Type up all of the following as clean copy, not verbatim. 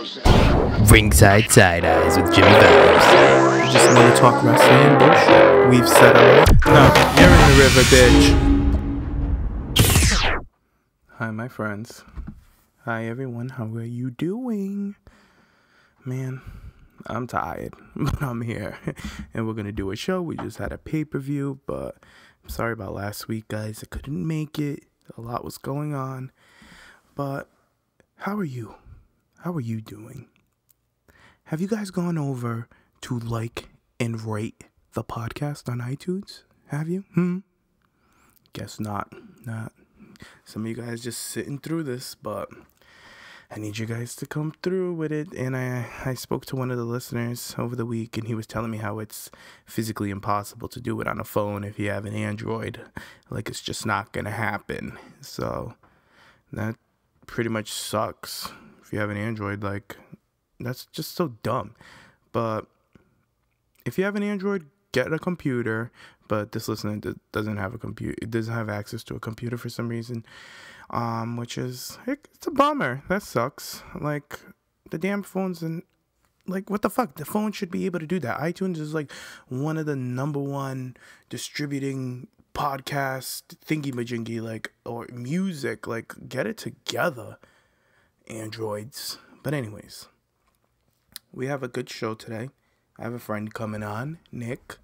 Ringside Side Eyes with Jimmy Vibes. You just want to talk wrestling bullshit. We've said it. No, you're in the river, bitch. Hi, my friends. Hi, everyone. How are you doing? Man, I'm tired, but I'm here. And we're going to do a show. We just had a pay-per-view, but I'm sorry about last week, guys. I couldn't make it. A lot was going on. But how are you? How are you doing? Have you guys gone over to like and rate the podcast on iTunes? Have you? Guess not. Some of you guys just sitting through this, but I need you guys to come through with it. And I spoke to one of the listeners over the week, and he was telling me how it's physically impossible to do it on a phone if you have an Android. Like, it's just not going to happen. So that pretty much sucks. If you have an Android, like, that's just so dumb. But if you have an Android, get a computer. But this listener doesn't have a computer. It doesn't have access to a computer for some reason. Which is, it's a bummer. That sucks. Like, the damn phones and, like, what the fuck? The phone should be able to do that. iTunes is, like, one of the number one distributing podcast thingy-majingy, like, or music. Like, get it together, Androids. But anyways, we have a good show today. I have a friend coming on, Nick.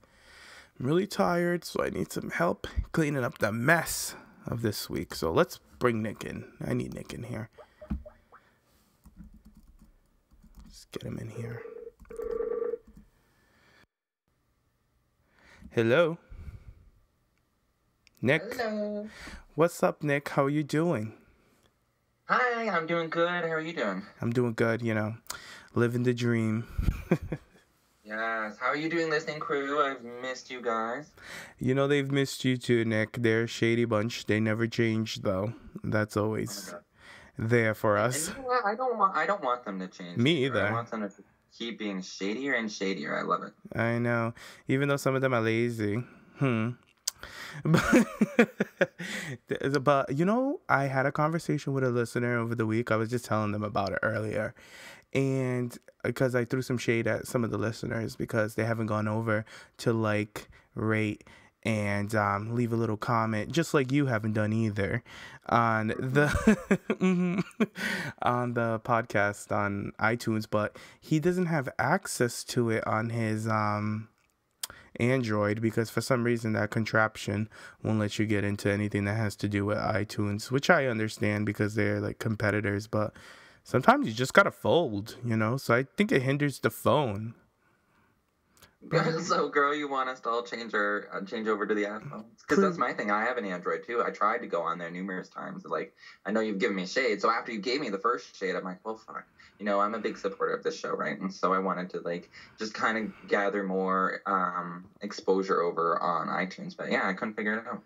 I'm really tired, so I need some help cleaning up the mess of this week. So let's bring Nick in. I need Nick in here. Let's get him in here. Hello? Nick? Hello. What's up, Nick? How are you doing? Hi, I'm doing good. How are you doing? I'm doing good, living the dream. Yes. How are you doing, listening crew? I've missed you guys. They've missed you too, Nick. They're a shady bunch. They never change, though. That's always there for us. And you know what? I don't want them to change. Me either. I want them to keep being shadier and shadier. I love it. I know. Even though some of them are lazy. But I had a conversation with a listener over the week. I was just telling them about it earlier. And because I threw some shade at some of the listeners because they haven't gone over to like, rate, and leave a little comment, just like you haven't done either, on the on the podcast on iTunes. But he doesn't have access to it on his Android because for some reason that contraption won't let you get into anything that has to do with iTunes, which I understand because they're like competitors, but sometimes you just gotta fold, so I think it hinders the phone. So, girl, you want us to all change over to the iPhones? Because that's my thing. I have an Android too. I tried to go on there numerous times. Like, I know you've given me shade. So after you gave me the first shade, I'm like, well, fuck. I'm a big supporter of this show, right? And so I wanted to just kind of gather more exposure over on iTunes. But yeah, I couldn't figure it out.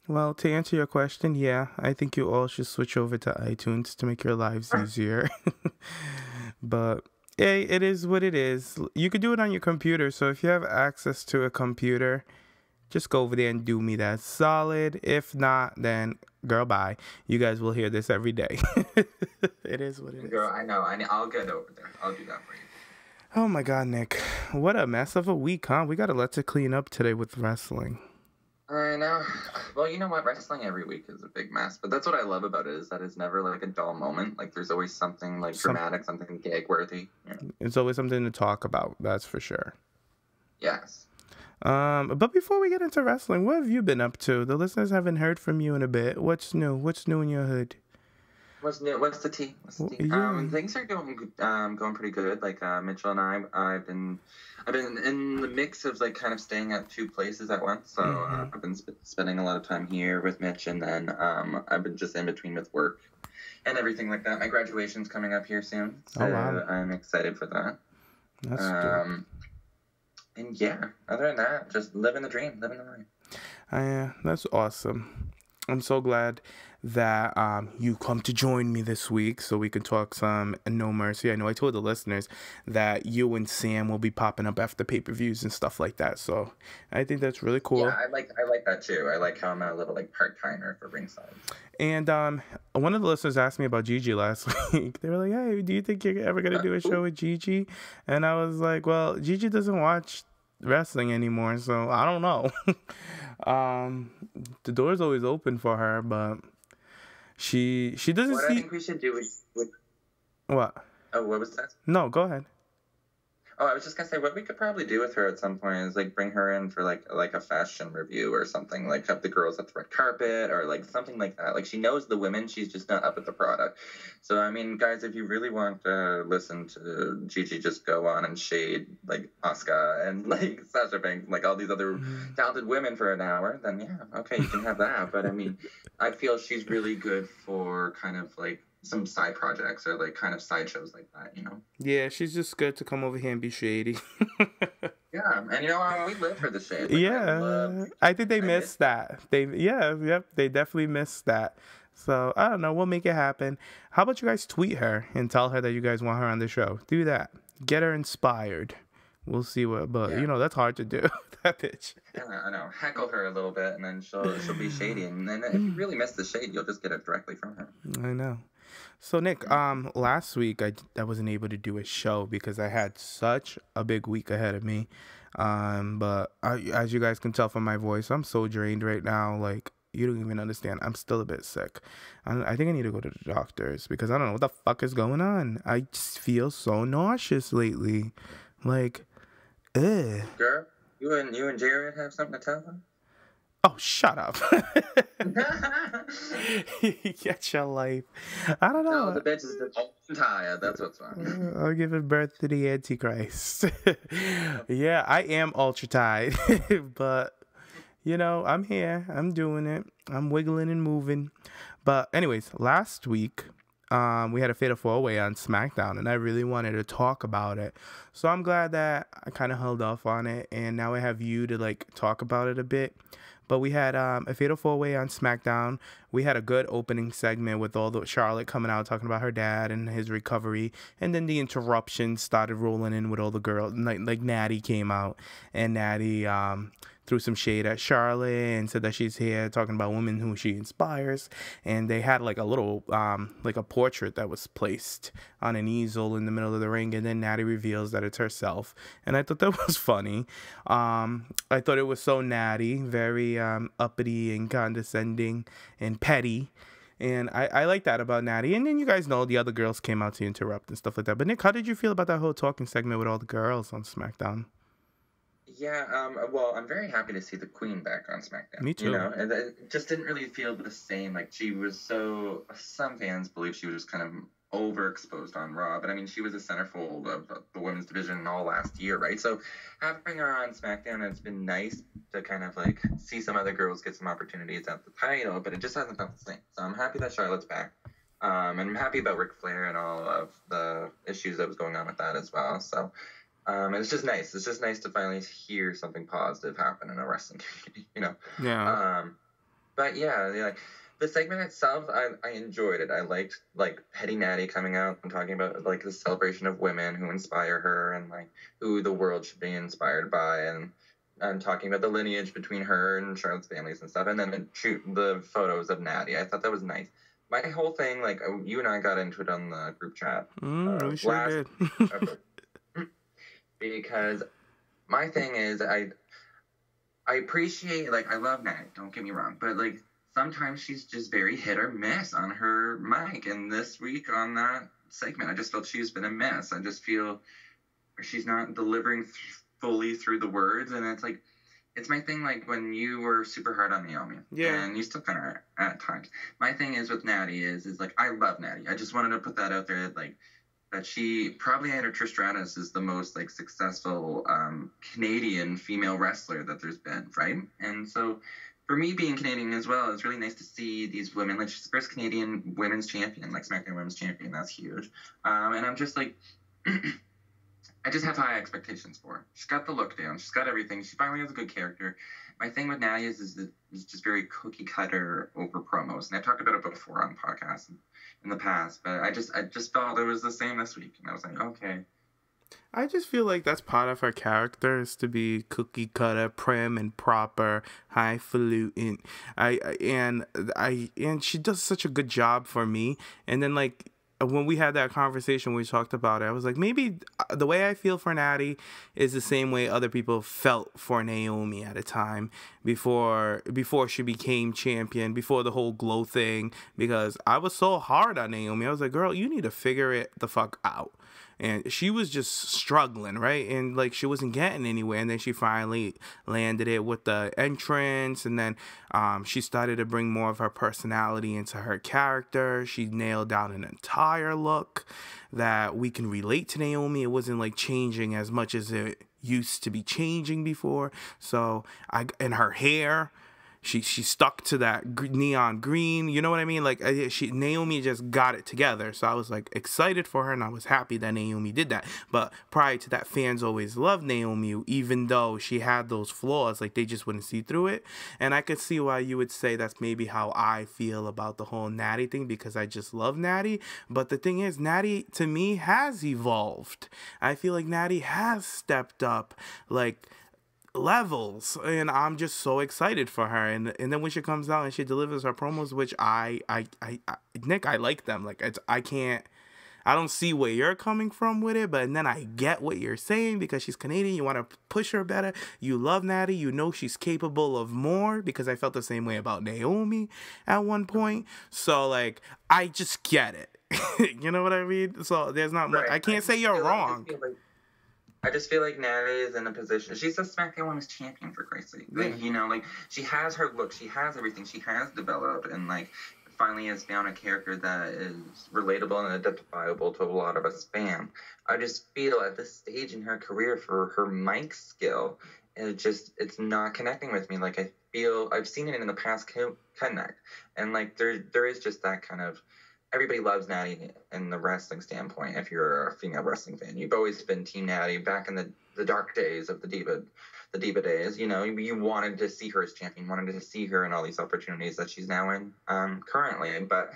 Well, to answer your question, yeah, I think you all should switch over to iTunes to make your lives easier. But hey, it is what it is. You could do it on your computer. So if you have access to a computer, just go over there and do me that solid. If not, then girl, bye. You guys will hear this every day. It is what it is. Girl, I know. I'll get over there. I'll do that for you. Oh my God, Nick. What a mess of a week, huh? We got a lot to clean up today with wrestling. I know. Well, you know what? Wrestling every week is a big mess. But that's what I love about it, is that it's never like a dull moment. Like, there's always something dramatic, something gag-worthy. It's always something to talk about. That's for sure. Yes. But before we get into wrestling, what have you been up to? The listeners haven't heard from you in a bit. What's new? What's new in your hood? What's new? What's the tea? Yeah. Things are going pretty good. Like Mitchell and I've been in the mix of kind of staying at two places at once. So I've been spending a lot of time here with Mitch, and then I've been just in between with work and everything like that. My graduation's coming up here soon, so I'm excited for that. That's good. And yeah, other than that, just living the dream, living the life. Yeah, that's awesome. I'm so glad that you come to join me this week so we can talk some No Mercy. I know I told the listeners that you and Sam will be popping up after pay-per-views and stuff like that. So I think that's really cool. Yeah, I like that too. I like how I'm a little like part-timer for ringside. And one of the listeners asked me about Gigi last week. They were like, "Hey, do you think you're ever gonna do a show with Gigi?" And I was like, "Well, Gigi doesn't watch wrestling anymore, so I don't know." The door's always open for her, but she doesn't What see. I think we should do with What? Oh, what was that? No, go ahead. Oh, I was just gonna say what we could probably do with her at some point is like bring her in for like a fashion review or something, like have the girls at the red carpet or like something like that. Like she knows the women, she's just not up at the product. So I mean, guys, if you really want to listen to Gigi just go on and shade like Asuka and like Sasha Banks, like all these other talented women for an hour, then yeah, okay, you can have that. But I mean, I feel she's really good for kind of like some side projects or like kind of sideshows like that, you know? Yeah, she's just good to come over here and be shady. Yeah, and you know, we live for the shade. Like, Yeah, I think they missed that. They definitely missed that. So I don't know, we'll make it happen. How about you guys tweet her and tell her that you guys want her on the show? Do that. Get her inspired. We'll see what, but you know that's hard to do. That bitch. Yeah, I know. Heckle her a little bit, and then she'll be shady, and then if you really miss the shade, you'll just get it directly from her. I know. So Nick, last week I wasn't able to do a show because I had such a big week ahead of me. But as you guys can tell from my voice, I'm so drained right now. Like you don't even understand. I'm still a bit sick. I think I need to go to the doctors because I don't know what the fuck is going on. I just feel so nauseous lately. Like, ugh. Girl, you and Jared have something to tell them? Oh, shut up. Get your life. I don't know. No, the bitch is tired. That's what's wrong. I'll give birth to the Antichrist. Yeah, I am ultra tired. But, you know, I'm here. I'm doing it. I'm wiggling and moving. But anyways, last week, we had a Fatal 4-Way on SmackDown, and I really wanted to talk about it. So I'm glad that I kind of held off on it, and now I have you to, like, talk about it a bit. But we had a Fatal 4-Way on SmackDown. We had a good opening segment with all the Charlotte coming out talking about her dad and his recovery. And then the interruptions started rolling in with all the girls. Like Nattie came out, and Nattie threw some shade at Charlotte and said that she's here talking about women who she inspires. And they had like a little, like a portrait that was placed on an easel in the middle of the ring. And then Nattie reveals that it's herself. And I thought that was funny. I thought it was so Nattie, very uppity and condescending and petty. And I like that about Nattie. And then you guys know the other girls came out to interrupt and stuff like that. But Nick, how did you feel about that whole talking segment with all the girls on SmackDown? Yeah, well, I'm very happy to see the Queen back on SmackDown. Me too. You know, and it just didn't really feel the same. Like, she was so... Some fans believe she was just kind of overexposed on Raw, but I mean, she was a centerfold of the women's division all last year, right? So having her on SmackDown, it's been nice to kind of, like, see some other girls get some opportunities at the title, but it just hasn't felt the same. So I'm happy that Charlotte's back. And I'm happy about Ric Flair and all of the issues that was going on with that as well. So... it's just nice. It's just nice to finally hear something positive happen in a wrestling community, you know? Yeah. But yeah, the segment itself, I enjoyed it. I liked, like, Petty Natty coming out and talking about, like, the celebration of women who inspire her and, like, who the world should be inspired by and talking about the lineage between her and Charlotte's families and stuff. And then the photos of Natty. I thought that was nice. My whole thing, like, you and I got into it on the group chat. We sure did. Because my thing is, I appreciate, like, I love Nattie, don't get me wrong, but, like, sometimes she's just very hit or miss on her mic, and this week on that segment, I just felt she's been a miss. I just feel she's not delivering fully through the words, and it's, like, it's my thing, like, when you were super hard on Naomi, and you still kind of are at times. My thing is with Nattie is, like, I love Nattie. I just wanted to put that out there, like, that she probably under Trish Stratus is the most, like, successful Canadian female wrestler that there's been, right? And so for me being Canadian as well, it's really nice to see these women. Like, she's the first Canadian women's champion, like SmackDown Women's Champion. That's huge. And I'm just like, I just have high expectations for her. She's got the look down. She's got everything. She finally has a good character. My thing with Nattie is just very cookie cutter over promos, and I've talked about it before on podcasts in the past. But I just felt it was the same this week, and I was like, okay. I just feel like that's part of her character, is to be cookie cutter, prim and proper, highfalutin. And she does such a good job for me. And then like when we had that conversation, we talked about it. I was like, maybe the way I feel for Nattie is the same way other people felt for Naomi at a time before she became champion, before the whole glow thing. Because I was so hard on Naomi. I was like, girl, you need to figure it the fuck out. And she was just struggling, right? And like she wasn't getting anywhere. And then she finally landed it with the entrance. And then she started to bring more of her personality into her character. She nailed down an entire look that we can relate to Naomi. It wasn't like changing as much as it used to be changing before. So and her hair. She stuck to that neon green, you know what I mean? Like Naomi just got it together. So I was like excited for her, and I was happy that Naomi did that. But prior to that, fans always loved Naomi, even though she had those flaws. Like they just wouldn't see through it. And I could see why you would say that's maybe how I feel about the whole Nattie thing, because I just love Nattie. But the thing is, Nattie to me has evolved. I feel like Nattie has stepped up like levels, and I'm just so excited for her. And then when she comes out and she delivers her promos, which I Nick, I like them. Like I don't see where you're coming from with it, but then I get what you're saying, because she's Canadian. You want to push her better. You love Nattie. You know she's capable of more, because I felt the same way about Naomi at one point. So like I just get it. You know what I mean? So there's not much. I can't say you're wrong. I just feel like Nattie is in a position. She's a SmackDown Women's Champion, for Christ's sake. Like, you know, like she has her look, she has everything, she has developed, and like finally is down a character that is relatable and identifiable to a lot of us fans. I just feel at this stage in her career, for her mic skill, it's not connecting with me. Like I feel I've seen it in the past connect, and like there is just that kind of. Everybody loves Nattie in the wrestling standpoint. If you're a female wrestling fan, you've always been Team Nattie back in the dark days of the diva days. You know, you wanted to see her as champion, wanted to see her in all these opportunities that she's now in currently. But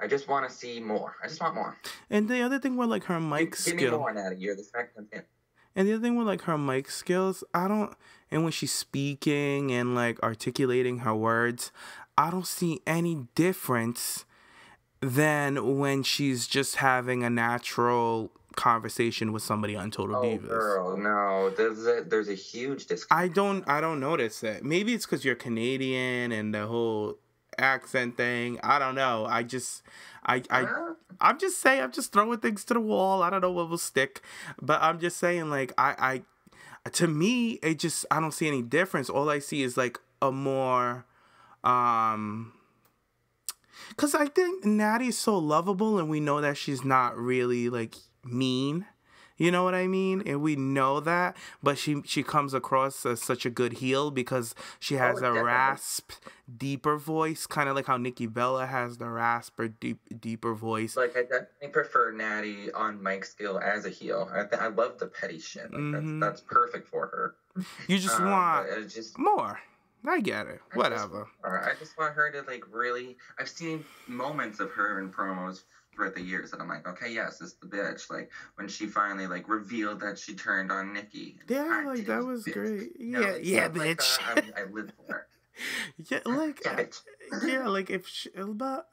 I just want to see more. I just want more. And the other thing with like her mic skill. Give me more, Nattie. You're the SmackDown champion. And the other thing with like her mic skills, and when she's speaking and like articulating her words, I don't see any difference than when she's just having a natural conversation with somebody on Total Divas. Girl, no, there's a huge disconnect. I don't notice it. Maybe it's because you're Canadian and the whole accent thing. I don't know. I'm just saying, I'm just throwing things to the wall. I don't know what will stick, but I'm just saying, like to me, I don't see any difference. All I see is like a more because I think Nattie's so lovable, and we know that she's not really, like, mean. You know what I mean? And we know that. But she comes across as such a good heel because she has a rasp, deeper voice. Kind of like how Nikki Bella has the rasp or deeper voice. Like, I definitely prefer Nattie on mic skill as a heel. I love the petty shit. Like, that's perfect for her. You just want more. I get it. Whatever. I just want her to, like, really... I've seen moments of her in promos throughout the years that I'm like, okay, yes, this is the bitch. Like, when she finally, like, revealed that she turned on Nikki. Yeah, like, that was bitch. Great. Yeah, bitch. Like I live for her. Yeah, like... Yeah, like, if she... But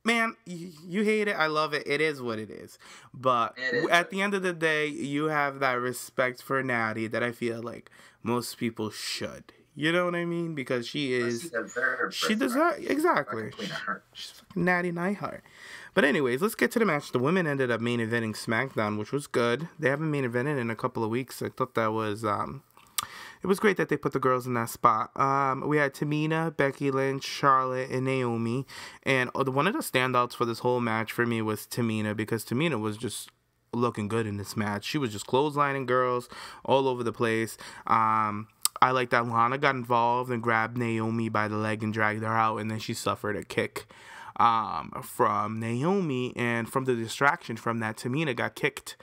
man, you hate it. I love it. It is what it is. But at the end of the day, you have that respect for Nattie that I feel like most people should. You know what I mean? Because she is... She deserves... Exactly. She's fucking Nattie Neidhart. But anyways, let's get to the match. The women ended up main eventing SmackDown, which was good. They haven't main evented in a couple of weeks. I thought that was... It was great that they put the girls in that spot. We had Tamina, Becky Lynch, Charlotte, and Naomi. And one of the standouts for this whole match for me was Tamina, because Tamina was just looking good in this match. She was just clotheslining girls all over the place. I like that Lana got involved and grabbed Naomi by the leg and dragged her out, and then she suffered a kick from Naomi, and from the distraction from that, Tamina got kicked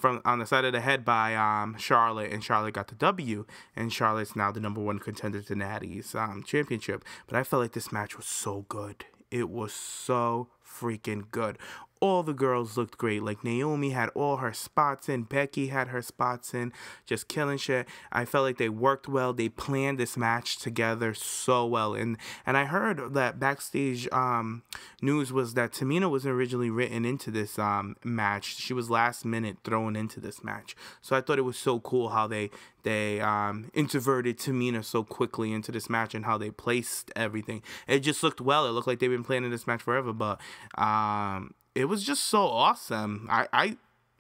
on the side of the head by Charlotte, and Charlotte got the W, and Charlotte's now the #1 contender to Nattie's championship. But I felt like this match was so good. It was so freaking good. All the girls looked great. Like, Naomi had all her spots in. Becky had her spots in. Just killing shit. I felt like they worked well. They planned this match together so well. And I heard that backstage news was that Tamina was originally written into this match. She was last minute thrown into this match. So I thought it was so cool how they introverted Tamina so quickly into this match and how they placed everything. It just looked well. It looked like they've been planning this match forever, but it was just so awesome. I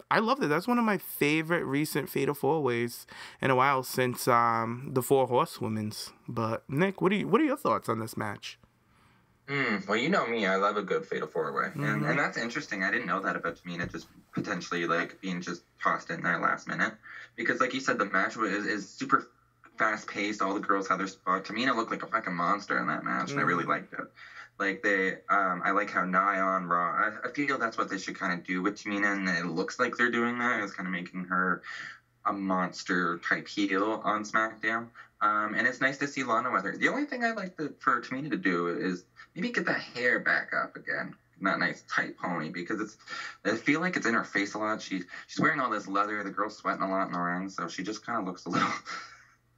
loved it. That's one of my favorite recent Fatal 4-Ways in a while since the 4 Horsewomen's. But Nick, what are your thoughts on this match? Well, you know me. I love a good Fatal 4-Way. And that's interesting. I didn't know that about Tamina just potentially like being just tossed in there last minute. Because like you said, the match is super fast paced. All the girls had their spot. Tamina looked like a fucking monster in that match, and I really liked it. Like I like how Nia on Raw. I feel that's what they should kind of do with Tamina, and it looks like they're doing that. It's kind of making her a monster type heel on SmackDown. And it's nice to see Lana with her. The only thing I'd like for Tamina to do is maybe get that hair back up again. That nice tight pony, because I feel like it's in her face a lot. She's wearing all this leather. The girl's sweating a lot in the ring, so she just kind of looks a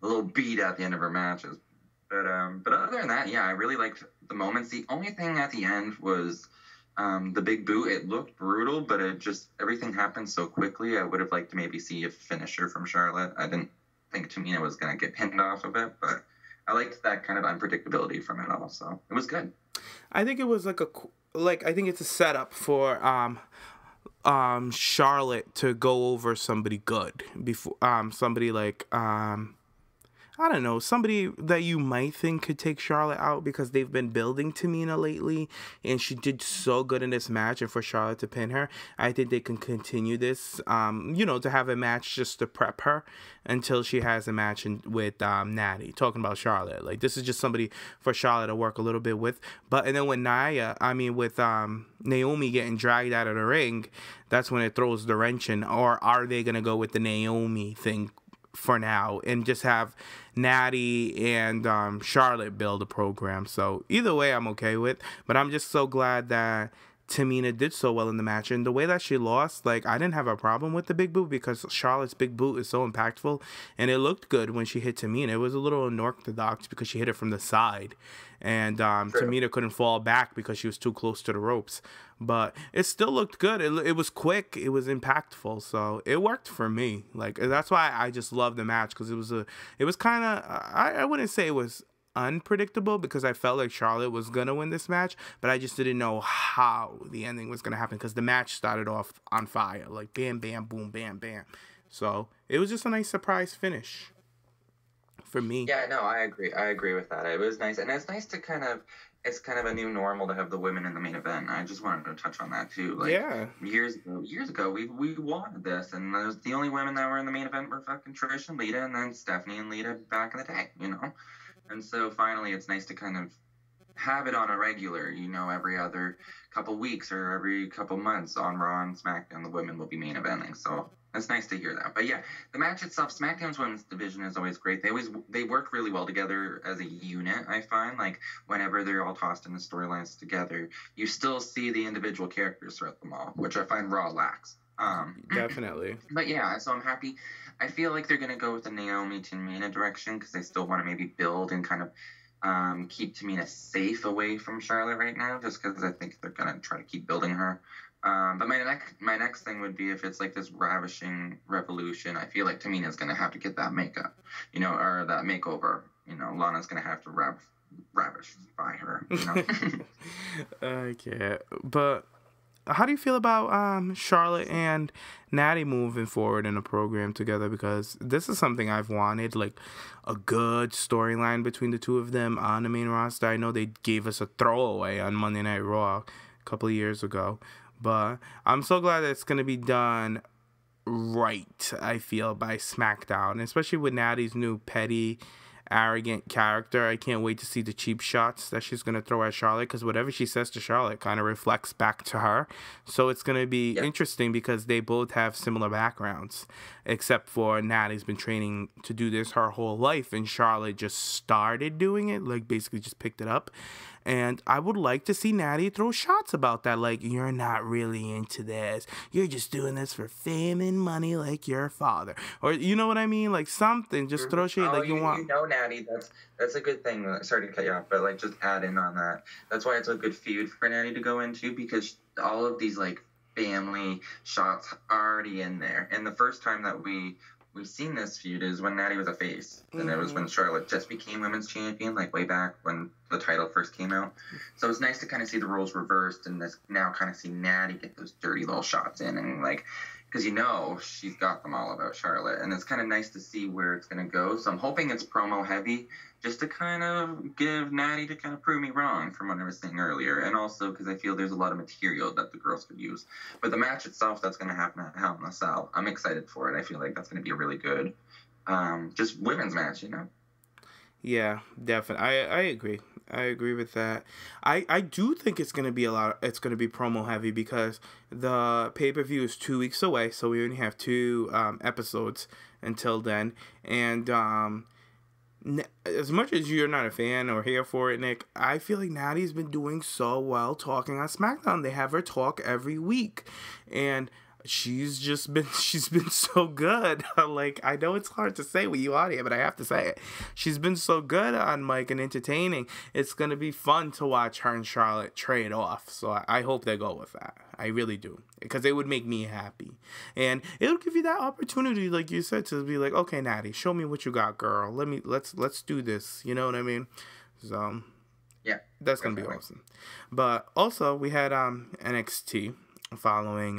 little beat at the end of her matches. But other than that, yeah, I really liked the moments. The only thing at the end was the big boot. It looked brutal, but everything happened so quickly. I would have liked to maybe see a finisher from Charlotte. I didn't think Tamina was going to get pinned off of it, but I liked that kind of unpredictability from it all, so it was good. I think it was I think it's a setup for Charlotte to go over somebody good before somebody like I don't know, somebody that you might think could take Charlotte out, because they've been building Tamina lately, and she did so good in this match, and for Charlotte to pin her, I think they can continue this, to have a match just to prep her until she has a match with Nattie. Talking about Charlotte, like, this is just somebody for Charlotte to work a little bit with. And then with Naomi getting dragged out of the ring, that's when it throws the wrench in. Or are they going to go with the Naomi thing for now and just have Nattie and Charlotte build a program? So either way, I'm okay with. But I'm just so glad that Tamina did so well in the match, and the way that she lost, like, I didn't have a problem with the big boot, because Charlotte's big boot is so impactful, and it looked good when she hit Tamina. It was a little unorthodox because she hit it from the side, and Tamina couldn't fall back because she was too close to the ropes, but it still looked good. It was quick, it was impactful, so it worked for me. Like, that's why I just love the match, because it was kind of, I wouldn't say it was unpredictable, because I felt like Charlotte was gonna win this match, but I just didn't know how the ending was gonna happen, because the match started off on fire, like bam, bam, boom, bam, bam. So it was just a nice surprise finish for me. Yeah, no, I agree with that. It was nice, and it's nice to it's kind of a new normal to have the women in the main event. I just wanted to touch on that too. Like, yeah, years ago, we wanted this, and the only women that were in the main event were fucking Trish and Lita, and then Stephanie and Lita back in the day, And so finally, it's nice to kind of have it on a regular, every other couple weeks or every couple months on Raw and SmackDown, the women will be main eventing. So it's nice to hear that. But yeah, the match itself, SmackDown's women's division is always great. They work really well together as a unit, I find. Like, whenever they're all tossed in the storylines together, you still see the individual characters throughout them all, which I find Raw lacks. Definitely. But yeah, so I'm happy. I feel like they're going to go with the Naomi Tamina direction, because they still want to maybe build and kind of keep Tamina safe away from Charlotte right now, just because I think they're going to try to keep building her. But my next thing would be, if it's like this ravishing revolution, I feel like Tamina's going to have to get that makeup, or that makeover. Lana's going to have to ravish by her. Okay, but how do you feel about Charlotte and Nattie moving forward in a program together? Because this is something I've wanted, like a good storyline between the two of them on the main roster. I know they gave us a throwaway on Monday Night Raw a couple of years ago, but I'm so glad that it's going to be done right, I feel, by SmackDown, especially with Nattie's new petty arrogant character. I can't wait to see the cheap shots that she's going to throw at Charlotte, because whatever she says to Charlotte kind of reflects back to her. So it's going to be interesting because they both have similar backgrounds, except for Nattie's been training to do this her whole life, and Charlotte just started doing it, like basically just picked it up. And I would like to see Nattie throw shots about that, like, you're not really into this. You're just doing this for fame and money like your father. Or, you know what I mean? Like, something. Just throw shade like you want. You know, Nattie, that's a good thing. Sorry to cut you off, but, like, just add in on that. That's why it's a good feud for Nattie to go into, because all of these, like, family shots are already in there. And the first time that we've seen this feud is when Nattie was a face. And it was when Charlotte just became women's champion, like way back when the title first came out. So it's nice to kind of see the roles reversed and this now kind of see Nattie get those dirty little shots in. And like, because you know she's got them all about Charlotte. And it's kind of nice to see where it's going to go. So I'm hoping it's promo heavy, just to kind of give Nattie to kind of prove me wrong from what I was saying earlier. And also because I feel there's a lot of material that the girls could use. But the match itself that's going to happen at Hell in a Cell, I'm excited for it. I feel like that's going to be a really good just women's match, you know? Yeah, definitely. I agree. I agree with that. I do think it's going to be it's going to be promo heavy, because the pay-per-view is 2 weeks away. So we only have 2 episodes until then. And as much as you're not a fan or here for it, Nick, I feel like Nattie's been doing so well talking on SmackDown. They have her talk every week, and she's been so good. Like, I know it's hard to say with you on here, but I have to say it. She's been so good on mic and entertaining. It's gonna be fun to watch her and Charlotte trade off. So I hope they go with that. I really do, because it would make me happy, and it'll give you that opportunity, like you said, to be like, okay, Nattie, show me what you got, girl. Let's do this. You know what I mean? So yeah, that's gonna be awesome. But also we had NXT following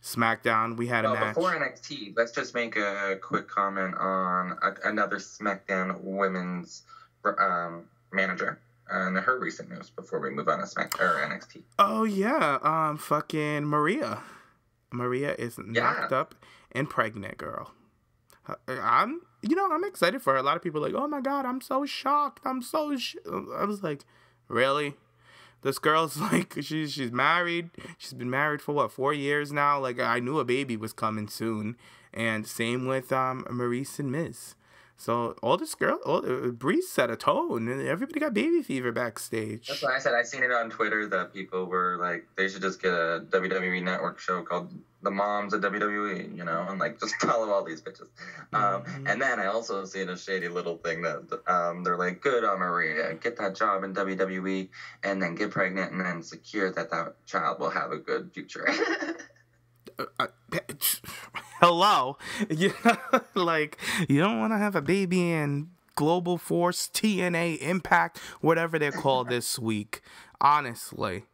SmackDown. We had a match. Before NXT, let's just make a quick comment on another SmackDown women's manager and her recent news before we move on to NXT. Oh yeah, fucking Maria. Maria is knocked up and pregnant, girl. I'm excited for her. A lot of people are like, oh my god, I'm so shocked. I was like, really? This girl's like, she's married. She's been married for what, 4 years now? Like, I knew a baby was coming soon. And same with Maurice and Miz. So all this Breeze set a tone, and everybody got baby fever backstage. That's what I said. I seen it on Twitter that people were like, they should just get a WWE Network show called The Moms of WWE, you know, and like just follow all these bitches. And then I also seen a shady little thing that they're like, good on Maria, get that job in WWE, and then get pregnant, and then secure that child will have a good future. Hello. Like, you don't want to have a baby in Global Force, TNA, Impact, whatever they're called this week. Honestly,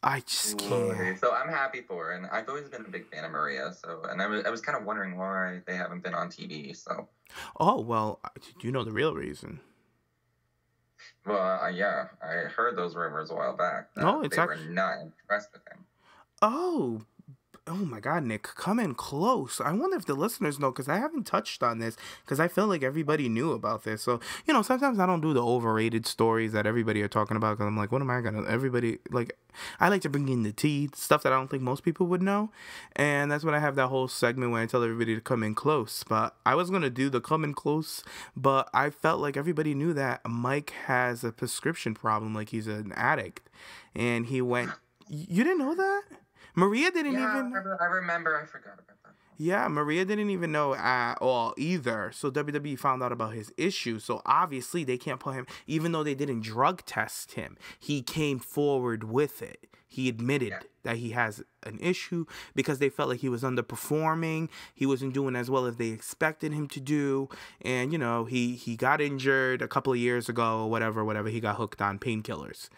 I just can't. So I'm happy for her, and I've always been a big fan of Maria. So, and I was kind of wondering why they haven't been on TV. So. Oh well, do you know the real reason? Well, yeah, I heard those rumors a while back. They were not impressed with him. Oh my God, Nick, come in close. I wonder if the listeners know, because I haven't touched on this, because I feel like everybody knew about this. So, you know, sometimes I don't do the overrated stories that everybody are talking about, because I'm like, what am I going to, everybody, like, I like to bring in the tea, stuff that I don't think most people would know. And that's when I have that whole segment where I tell everybody to come in close. But I was going to do the come in close, but I felt like everybody knew that Mike has a prescription problem, like he's an addict. And he went, you didn't know that? Maria didn't even... I remember. I forgot about that. Yeah, Maria didn't even know at all either. So WWE found out about his issue. So obviously they can't put him... Even though they didn't drug test him, he came forward with it. He admitted that he has an issue because they felt like he was underperforming. He wasn't doing as well as they expected him to do. And, you know, he got injured a couple of years ago or whatever. He got hooked on painkillers.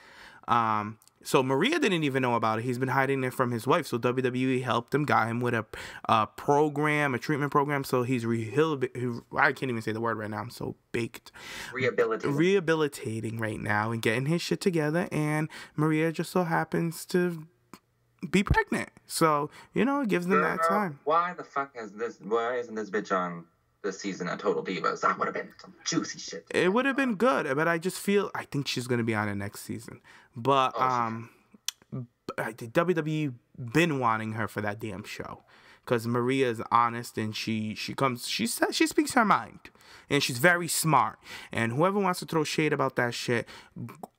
So Maria didn't even know about it. He's been hiding it from his wife. So WWE helped him, got him with a program, a treatment program. So he's I can't even say the word right now. I'm so baked. Rehabilitating right now and getting his shit together. And Maria just so happens to be pregnant. So, you know, it gives them that time. Why the fuck why isn't this bitch on this season of Total Divas. That would have been some juicy shit. It would have been good, but I think she's gonna be on it next season. But WWE been wanting her for that damn show, because Maria is honest and she speaks her mind, and she's very smart. And whoever wants to throw shade about that shit,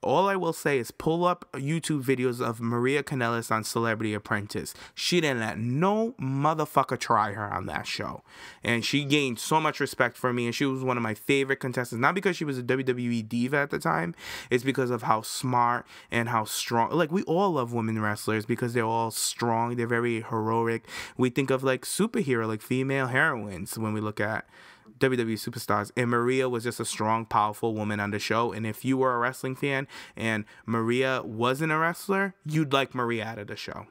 all I will say is pull up YouTube videos of Maria Kanellis on Celebrity Apprentice. She didn't let no motherfucker try her on that show, and she gained so much respect for me, and she was one of my favorite contestants, not because she was a WWE diva at the time. It's because of how smart and how strong. Like, we all love women wrestlers because they're all strong, they're very heroic. We think of like superhero, like female heroines when we look at WWE superstars, and Maria was just a strong, powerful woman on the show. And if you were a wrestling fan and Maria wasn't a wrestler, you'd like Maria out of the show.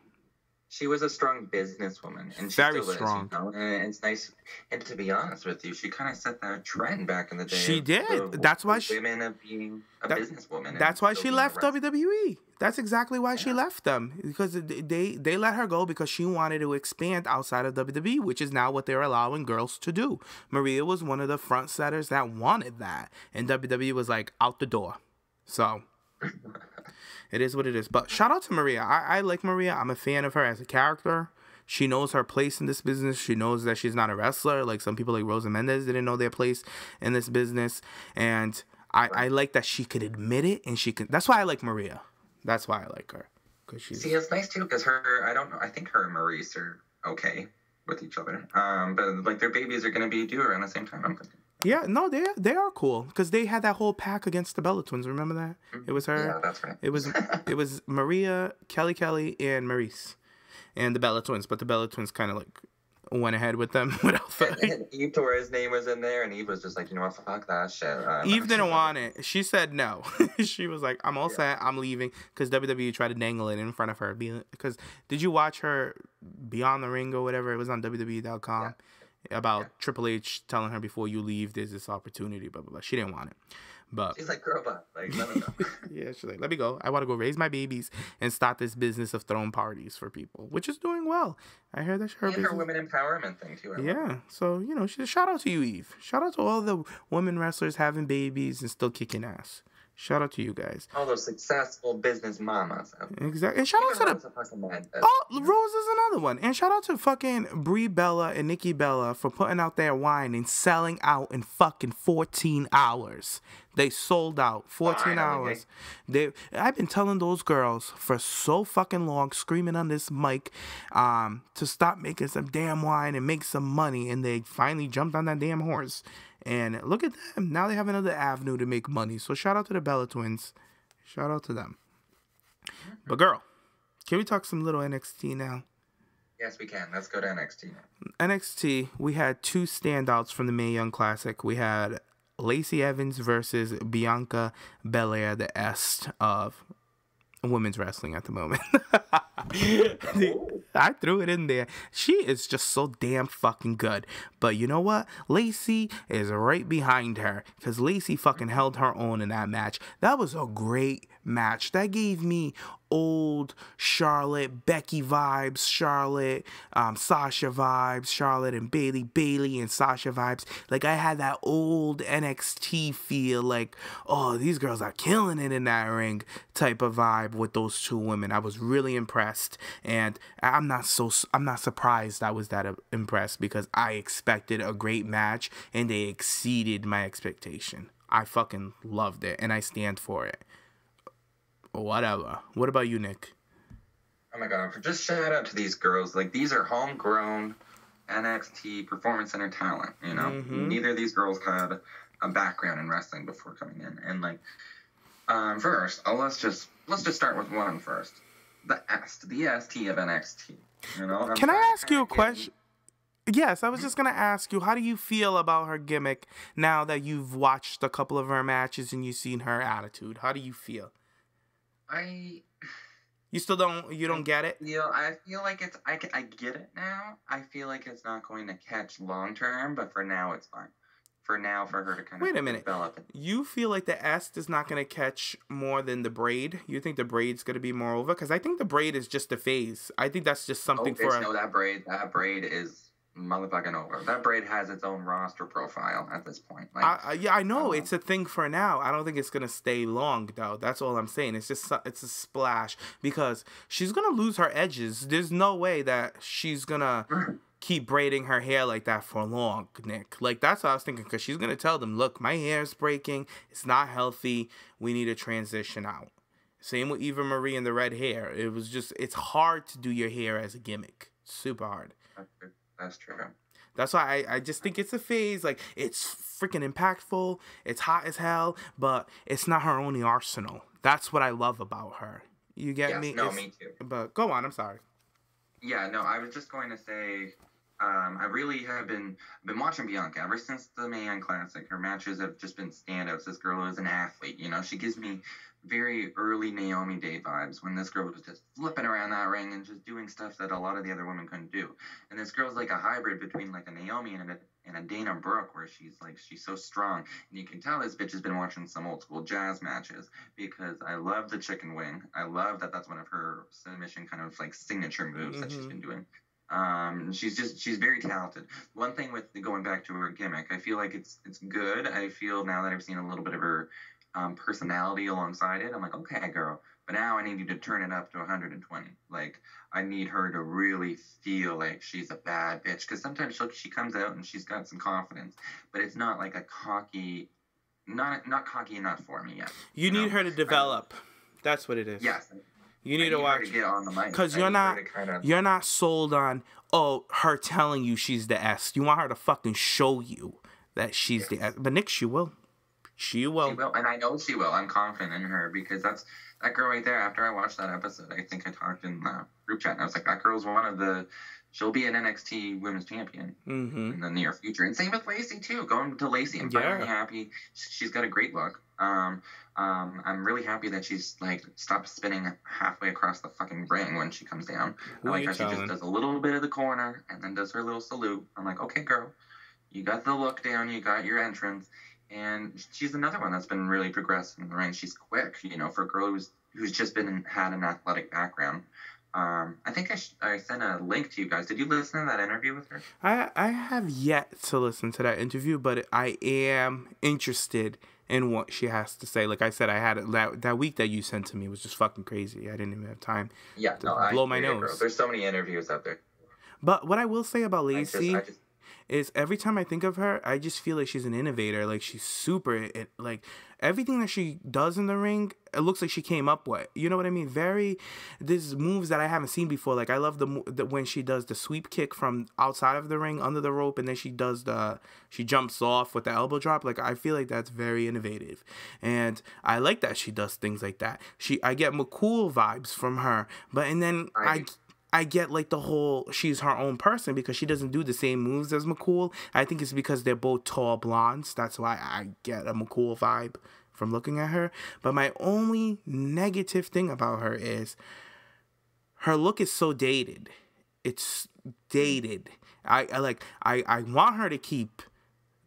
She was a strong businesswoman, and she very still strong. Is, you know? And it's nice. And to be honest with you, she kind of set that trend back in the day. She did. That's why women of being a businesswoman. That's why she left WWE. That's exactly why she left them, because they let her go because she wanted to expand outside of WWE, which is now what they're allowing girls to do. Maria was one of the front setters that wanted that, and WWE was like, out the door. So it is what it is. But shout out to Maria. I like Maria. I'm a fan of her as a character. She knows her place in this business. She knows that she's not a wrestler. Like some people like Rosa Mendez didn't know their place in this business. And I like that she could admit it, and she can. That's why I like Maria. That's why I like her. Cause she's... See, it's nice too, because I don't know, I think her and Maurice are okay with each other. But like their babies are going to be due around the same time, I'm thinking. Yeah, no, they are cool, because they had that whole pack against the Bella Twins. Remember that? It was her. Yeah, that's right. It was Maria, Kelly, and Maurice, and the Bella Twins. But the Bella Twins kind of like went ahead with them without and Eve Torres' name was in there, and Eve was just like, you know what, fuck that shit. Eve didn't want it. She said no. She was like, I'm all set. I'm leaving, because WWE tried to dangle it in front of her. Because did you watch her Beyond the Ring or whatever? It was on WWE.com. About Triple H telling her, before you leave, there's this opportunity, blah, blah, blah. She didn't want it. But she's like, girl, but like, let me go. Yeah, she's like, let me go. I want to go raise my babies and start this business of throwing parties for people, which is doing well. I heard that's her business. Her women empowerment thing, too. Yeah. So, you know, shout out to you, Eve. Shout out to all the women wrestlers having babies and still kicking ass. Shout out to you guys. All those successful business mamas. Exactly. And shout out to Rose is another one. And shout out to fucking Brie Bella and Nikki Bella for putting out their wine and selling out in fucking 14 hours. They sold out 14 hours. I've been telling those girls for so fucking long, screaming on this mic, to stop making some damn wine and make some money. And they finally jumped on that damn horse. And look at them. Now they have another avenue to make money. So shout out to the Bella Twins. Shout out to them. But girl, can we talk some little NXT now? Yes, we can. Let's go to NXT now. NXT, we had two standouts from the Mae Young Classic. We had Lacey Evans versus Bianca Belair, the est of women's wrestling at the moment. I threw it in there. She is just so damn fucking good. But you know what? Lacy is right behind her, because Lacy fucking held her own in that match. That was a great match. That gave me old Charlotte, Becky vibes, Charlotte, Sasha vibes, Charlotte and Bailey and Sasha vibes. Like, I had that old NXT feel, like, oh, these girls are killing it in that ring type of vibe with those two women. I was really impressed, and I'm not surprised I was that impressed, because I expected a great match and they exceeded my expectation. I fucking loved it, and I stand for it. Whatever. What about you, Nick? Oh my god, just shout out to these girls. Like, these are homegrown NXT Performance Center talent, you know? Mm-hmm. Neither of these girls had a background in wrestling before coming in. And like, first, let's just start with one first. The ST of NXT. You know? Can I ask you a question? Yes, I was just going to ask you, how do you feel about her gimmick now that you've watched a couple of her matches and you've seen her attitude? How do you feel? You still don't get it? I feel like it's, I get it now. I feel like it's not going to catch long term, but for now it's fine. For now, for her to kind of Wait a minute. Develop it. You feel like the S is not going to catch more than the braid? You think the braid's going to be more over? Because I think the braid is just a phase. I think that's just something for... No, that braid is motherfucking over. That braid has its own roster profile at this point. Like, yeah, I know it's a thing for now. I don't think it's gonna stay long though. That's all I'm saying. It's just it's a splash because she's gonna lose her edges. There's no way that she's gonna keep braiding her hair like that for long, Nick. Like, that's what I was thinking, because she's gonna tell them, look, my hair is breaking. It's not healthy. We need to transition out. Same with Eva Marie and the red hair. It was just, it's hard to do your hair as a gimmick. Super hard. That's true. That's why I just think it's a phase. Like, it's freaking impactful. It's hot as hell, but it's not her only arsenal. That's what I love about her. You get me? No, me too. But go on. I'm sorry. Yeah, no, I was just going to say, I really have been watching Bianca ever since the Mae Classic. Her matches have just been standouts. This girl is an athlete. You know, she gives me very early Naomi Day vibes when this girl was just flipping around that ring and just doing stuff that a lot of the other women couldn't do. And this girl's like a hybrid between like a Naomi and a Dana Brooke, where she's so strong. And you can tell this bitch has been watching some old school jazz matches, because I love the chicken wing. I love that that's one of her submission kind of like signature moves that she's been doing. She's very talented. One thing with going back to her gimmick, I feel like it's good. I feel now that I've seen a little bit of her personality alongside it, I'm like, okay, girl, but now I need you to turn it up to 120. Like, I need her to really feel like she's a bad bitch, because sometimes she comes out and she's got some confidence, but it's not like a cocky, not cocky enough for me yet. You need her to develop. That's what it is. Yes. You need to watch, her to get on the mic, because you're not sold on her telling you she's the S. You want her to fucking show you that she's the S. But Nick, she will. She will, and I know she will. I'm confident in her, because that's that girl right there. After I watched that episode, I think I talked in the group chat, and I was like, that girl's she'll be an NXT Women's Champion in the near future. And same with Lacy too. Going to Lacy, I'm finally happy. She's got a great look. I'm really happy that she's like stopped spinning halfway across the fucking ring when she comes down. I like how she just does a little bit of the corner and then does her little salute. I'm like, okay, girl, you got the look down, you got your entrance. And she's another one that's been really progressive in the ring. She's quick, you know, for a girl who's just had an athletic background. I think I sent a link to you guys. Did you listen to that interview with her? I have yet to listen to that interview, but I am interested in what she has to say. Like I said, I had it that week that you sent to me was just fucking crazy. I didn't even have time to blow my nose. Girl. There's so many interviews out there. But what I will say about Lacy is every time I think of her, I just feel like she's an innovator. Like, she's super, like, everything that she does in the ring, it looks like she came up with. You know what I mean? There's moves that I haven't seen before. Like, I love the when she does the sweep kick from outside of the ring, under the rope, and then she jumps off with the elbow drop. Like, I feel like that's very innovative. And I like that she does things like that. I get McCool vibes from her. And then I get like the whole she's her own person, because she doesn't do the same moves as McCool. I think it's because they're both tall blondes. That's why I get a McCool vibe from looking at her. But my only negative thing about her is her look is so dated. It's dated. I want her to keep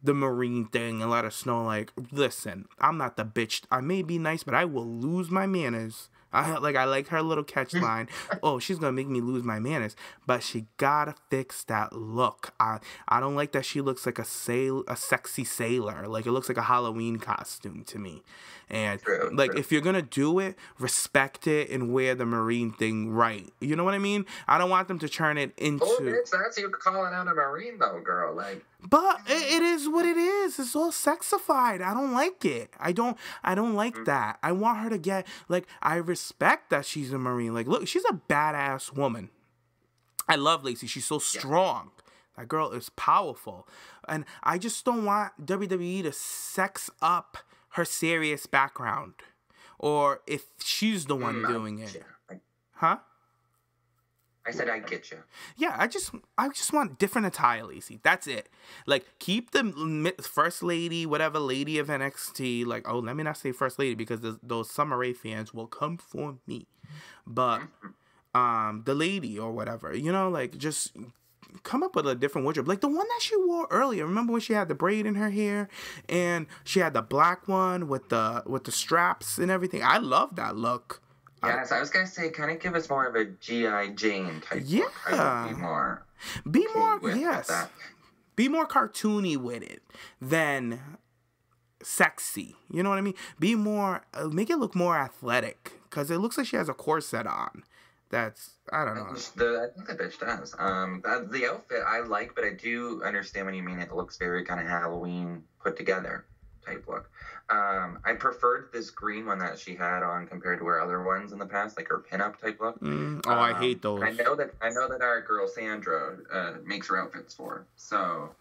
the Marine thing and let us know, like, listen, I'm not the bitch. I may be nice, but I will lose my manners. I like her little catch line. Oh, she's gonna make me lose my manners, but she gotta fix that look. I don't like that she looks like a sexy sailor. Like, it looks like a Halloween costume to me. And if you're gonna do it, respect it and wear the Marine thing right. You know what I mean? I don't want them to turn it into. Oh, bitch, that's you calling out a Marine though, girl. Like. But it is what it is. It's all sexified. I don't like it. I don't like that. I want her to get, like, I respect that she's a Marine. Like, look, she's a badass woman. I love Lacy. She's so strong. That girl is powerful. And I just don't want WWE to sex up her serious background. Or if she's the one doing it. Huh? I said I get you. Yeah, I just want different attire, Lacy. That's it. Like, keep the first lady, whatever lady of NXT. Like, oh, let me not say first lady, because those Summer Rae fans will come for me. But the lady or whatever, you know, like, just come up with a different wardrobe. Like the one that she wore earlier. Remember when she had the braid in her hair and she had the black one with the straps and everything? I love that look. Yeah, so I was gonna say, kind of give us more of a G.I. Jane type look. I would be more yes. that. Be more cartoony with it than sexy. You know what I mean? Be more, make it look more athletic, because it looks like she has a corset on. That's, I don't know. I think the bitch does. The outfit I like, but I do understand what you mean. It looks very kind of Halloween put together type look. I preferred this green one that she had on compared to her other ones in the past, like her pinup type look. I hate those. I know that our girl Sandra makes her outfits for her. So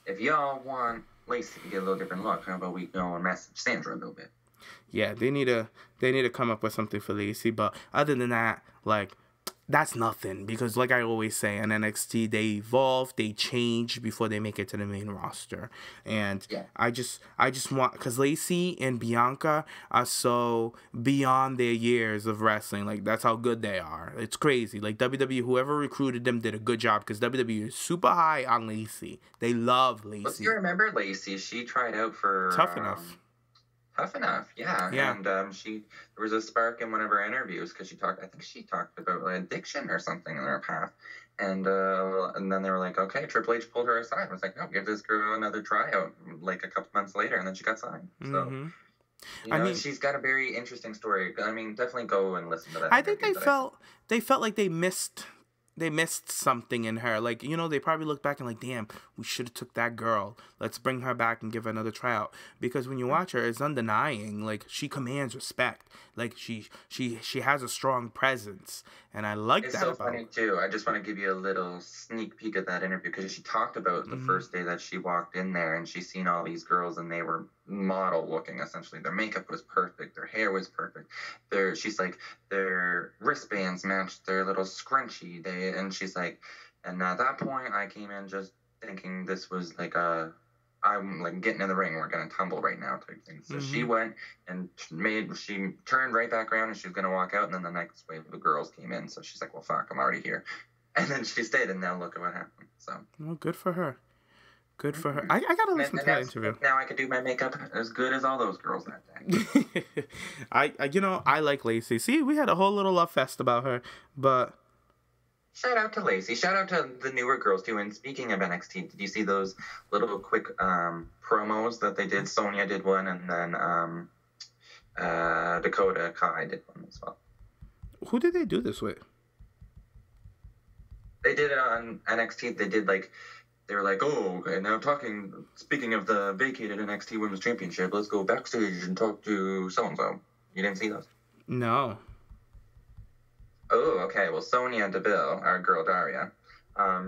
if y'all want Lacy to get a little different look, how about we go and message Sandra a little bit? Yeah, they need to come up with something for Lacy. But other than that, like, that's nothing, because like I always say, in NXT, they evolve, they change before they make it to the main roster. And yeah. I just want, because Lacy and Bianca are so beyond their years of wrestling. Like, that's how good they are. It's crazy. Like, WWE, whoever recruited them did a good job, because WWE is super high on Lacy. They love Lacy. Well, you remember Lacy? She tried out for Tough Enough. Tough Enough, yeah. And there was a spark in one of her interviews, because I think she talked about addiction or something in her path. And then they were like, okay, Triple H pulled her aside. I was like, no, give this girl another tryout, like a couple months later, and then she got signed. So, I mean, she's got a very interesting story. I mean, definitely go and listen to that. I think they felt like they missed something in her. Like, you know, they probably look back and like, damn, we should have took that girl. Let's bring her back and give her another tryout. Because when you watch her, it's undenying. Like, she commands respect. Like, she has a strong presence, and I like that about her. It's so funny too. I just want to give you a little sneak peek at that interview, because she talked about the first day that she walked in there, and she seen all these girls, and they were model looking, essentially. Their makeup was perfect, their hair was perfect. She's like, their wristbands matched their little scrunchie. And she's like, and at that point, I came in just thinking this was like I'm like getting in the ring, we're gonna tumble right now type thing. So she went and she turned right back around, and she was gonna walk out, and then the next wave of the girls came in. So she's like, well, fuck, I'm already here. And then she stayed, and now look at what happened. So, well, good for her. Good for her. I gotta listen to that interview. Now I could do my makeup as good as all those girls that day. I like Lacy. See, we had a whole little love fest about her, but shout out to Lacy. Shout out to the newer girls too. And speaking of NXT, did you see those little quick promos that they did? Sonya did one, and then Dakota Kai did one as well. Who did they do this with? They did it on NXT. They were like, oh, okay, now speaking of the vacated NXT Women's Championship, let's go backstage and talk to so-and-so. You didn't see those? No. Oh, okay. Well, Sonya Deville, our girl Daria,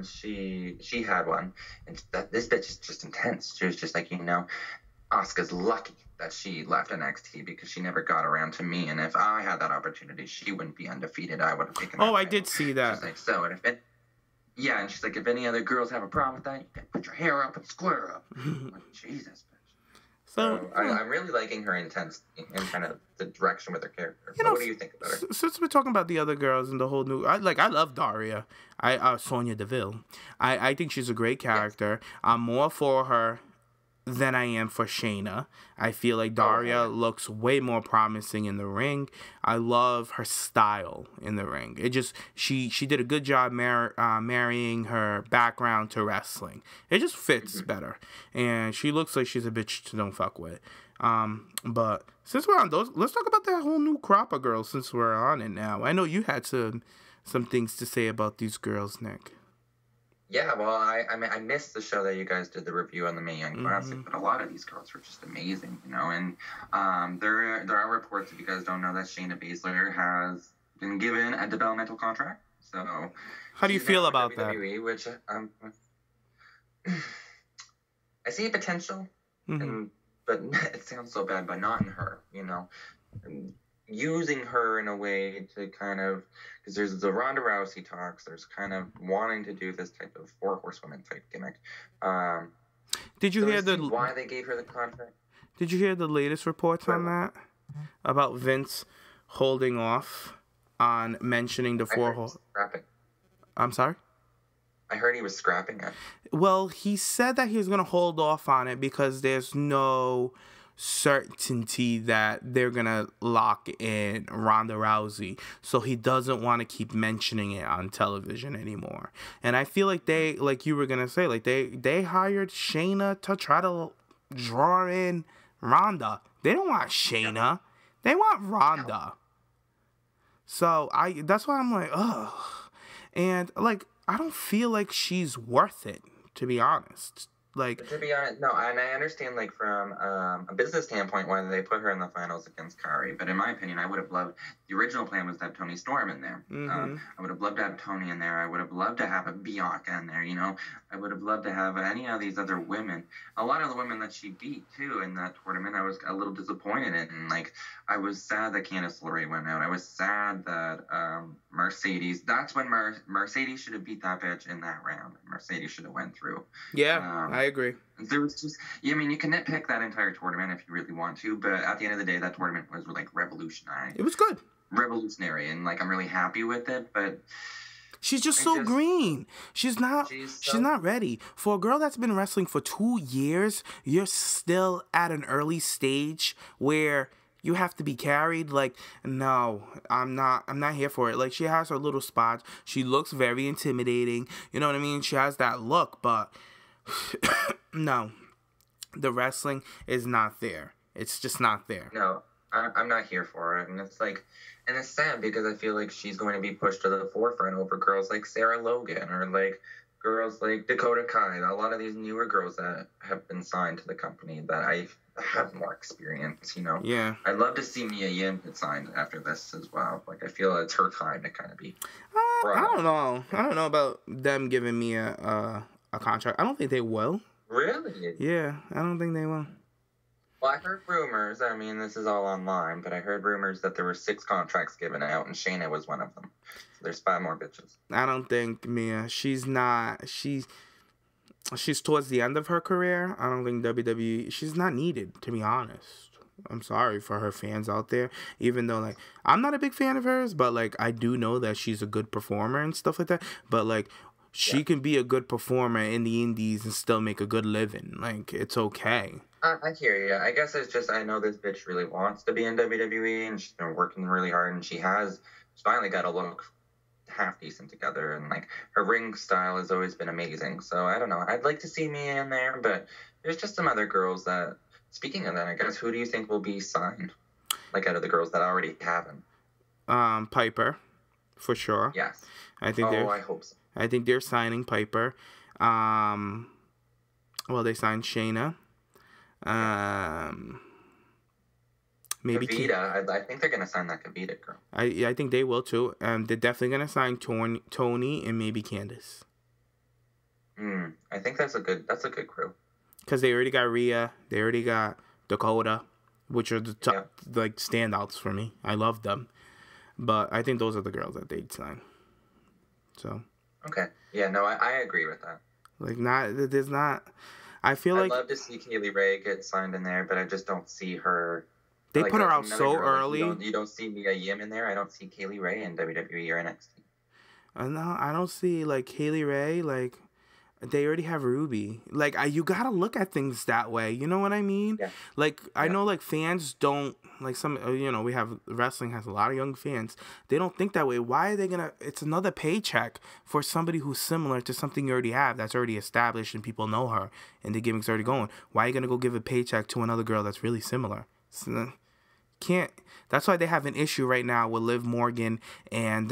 she had one. And this bitch is just intense. She was just like, Asuka's lucky that she left NXT, because she never got around to me. And if I had that opportunity, she wouldn't be undefeated. I would have taken that. Oh, I did see that. She's like, so, yeah, and she's like, if any other girls have a problem with that, you can put your hair up and square up. I'm like, Jesus, bitch. So I'm really liking her intense in kind of the direction with her character. What do you think about her? Since we're talking about the other girls and the whole new, I love Daria. Sonya Deville. I think she's a great character. Yes. I'm more for her than I am for Shayna. I feel like Daria looks way more promising in the ring. I love her style in the ring. It just, she did a good job marrying her background to wrestling. It just fits better. And she looks like she's a bitch to don't fuck with. But since we're on those, let's talk about that whole new crop of girls since we're on it now. I know you had some things to say about these girls, Nick. Yeah, well, I mean, I missed the show that you guys did the review on the Mae Young Classic, but a lot of these girls were just amazing, And there are reports, if you guys don't know, that Shayna Baszler has been given a developmental contract. So, how do you feel about WWE, that? Which I see potential, but it sounds so bad, but not in her, using her in a way to kind of, because there's the Ronda Rousey talks, there's kind of wanting to do this type of 4 horsewomen type gimmick. Did you hear why they gave her the contract? Did you hear the latest reports on that? About Vince holding off on mentioning the 4 scrapping. I'm sorry? I heard he was scrapping it. Well, he said that he was going to hold off on it because there's no certainty that they're gonna lock in Ronda Rousey, so he doesn't want to keep mentioning it on television anymore. And I feel like they, like you were gonna say, like they hired Shayna to try to draw in Ronda. They don't want Shayna, they want Ronda. So that's why I'm like, ugh. And like, I don't feel like she's worth it, to be honest. Like, to be honest, no, and I understand, like, from a business standpoint, why they put her in the finals against Kari. But in my opinion, I would have loved, the original plan was to have Toni Storm in there. Mm-hmm. I would have loved to have Toni in there. I would have loved to have a Bianca in there, you know. I would have loved to have any of these other women. A lot of the women that she beat, too, in that tournament, I was a little disappointed in. And, like, I was sad that Candice LeRae went out. I was sad that Mercedes, that's when Mercedes should have beat that bitch in that round. Mercedes should have went through. Yeah, I agree. There was just, I mean, you can nitpick that entire tournament if you really want to, but at the end of the day, that tournament was, like, revolutionary. It was good. Revolutionary, and, like, I'm really happy with it, but she's just so green. She's not ready. For a girl that's been wrestling for 2 years, you're still at an early stage where you have to be carried. Like, no, I'm not here for it. Like, she has her little spots. She looks very intimidating. You know what I mean? She has that look, but no, the wrestling is not there. It's just not there. No, I'm not here for it. And it's like, and it's sad because I feel like she's going to be pushed to the forefront over girls like Sarah Logan or like girls like Dakota Kai. A lot of these newer girls that have been signed to the company that I have more experience, you know? Yeah. I'd love to see Mia Yim get signed after this as well. Like, I feel it's her time to kind of be. I don't know. I don't know about them giving me a contract. I don't think they will. Really? Yeah, I don't think they will. Well, I heard rumors. I mean, this is all online, but I heard rumors that there were 6 contracts given out, and Shayna was one of them. So there's 5 more bitches. I don't think Mia. She's not. She's towards the end of her career. I don't think WWE. She's not needed, to be honest. I'm sorry for her fans out there. Even though, like, I'm not a big fan of hers, but like, I do know that she's a good performer and stuff like that. But like, she can be a good performer in the indies and still make a good living. Like, it's okay. I hear you. I guess it's just, I know this bitch really wants to be in WWE, and she's been working really hard, and she's finally got a look half decent together, and like, her ring style has always been amazing. So I don't know. I'd like to see me in there, but there's just some other girls that, speaking of that, I guess, who do you think will be signed? Like, out of the girls that already haven't? Piper, for sure. Yes. I hope so. I think they're signing Piper. Well, they signed Shayna. Maybe Kavita. I think they're gonna sign that Kavita girl. I think they will too. They're definitely gonna sign Toni and maybe Candice. I think that's a good crew. Because they already got Rhea, they already got Dakota, which are the top like standouts for me. I love them, but I think those are the girls that they'd sign. So. Okay. Yeah. No, I agree with that. Like, there's not. I feel I'd like love to see Kaylee Ray get signed in there, but I just don't see her. They like, put her out so early. Like, you don't see Mia Yim in there. I don't see Kaylee Ray in WWE or NXT. No, I don't see like Kaylee Ray. Like, they already have Ruby. Like, you gotta look at things that way. You know what I mean? Yeah. Like, I know like fans don't like some. We have wrestling has a lot of young fans. They don't think that way. Why are they gonna? It's another paycheck for somebody who's similar to something you already have that's already established and people know her and the gimmick's already going. Why are you gonna go give a paycheck to another girl that's really similar? Can't. That's why they have an issue right now with Liv Morgan and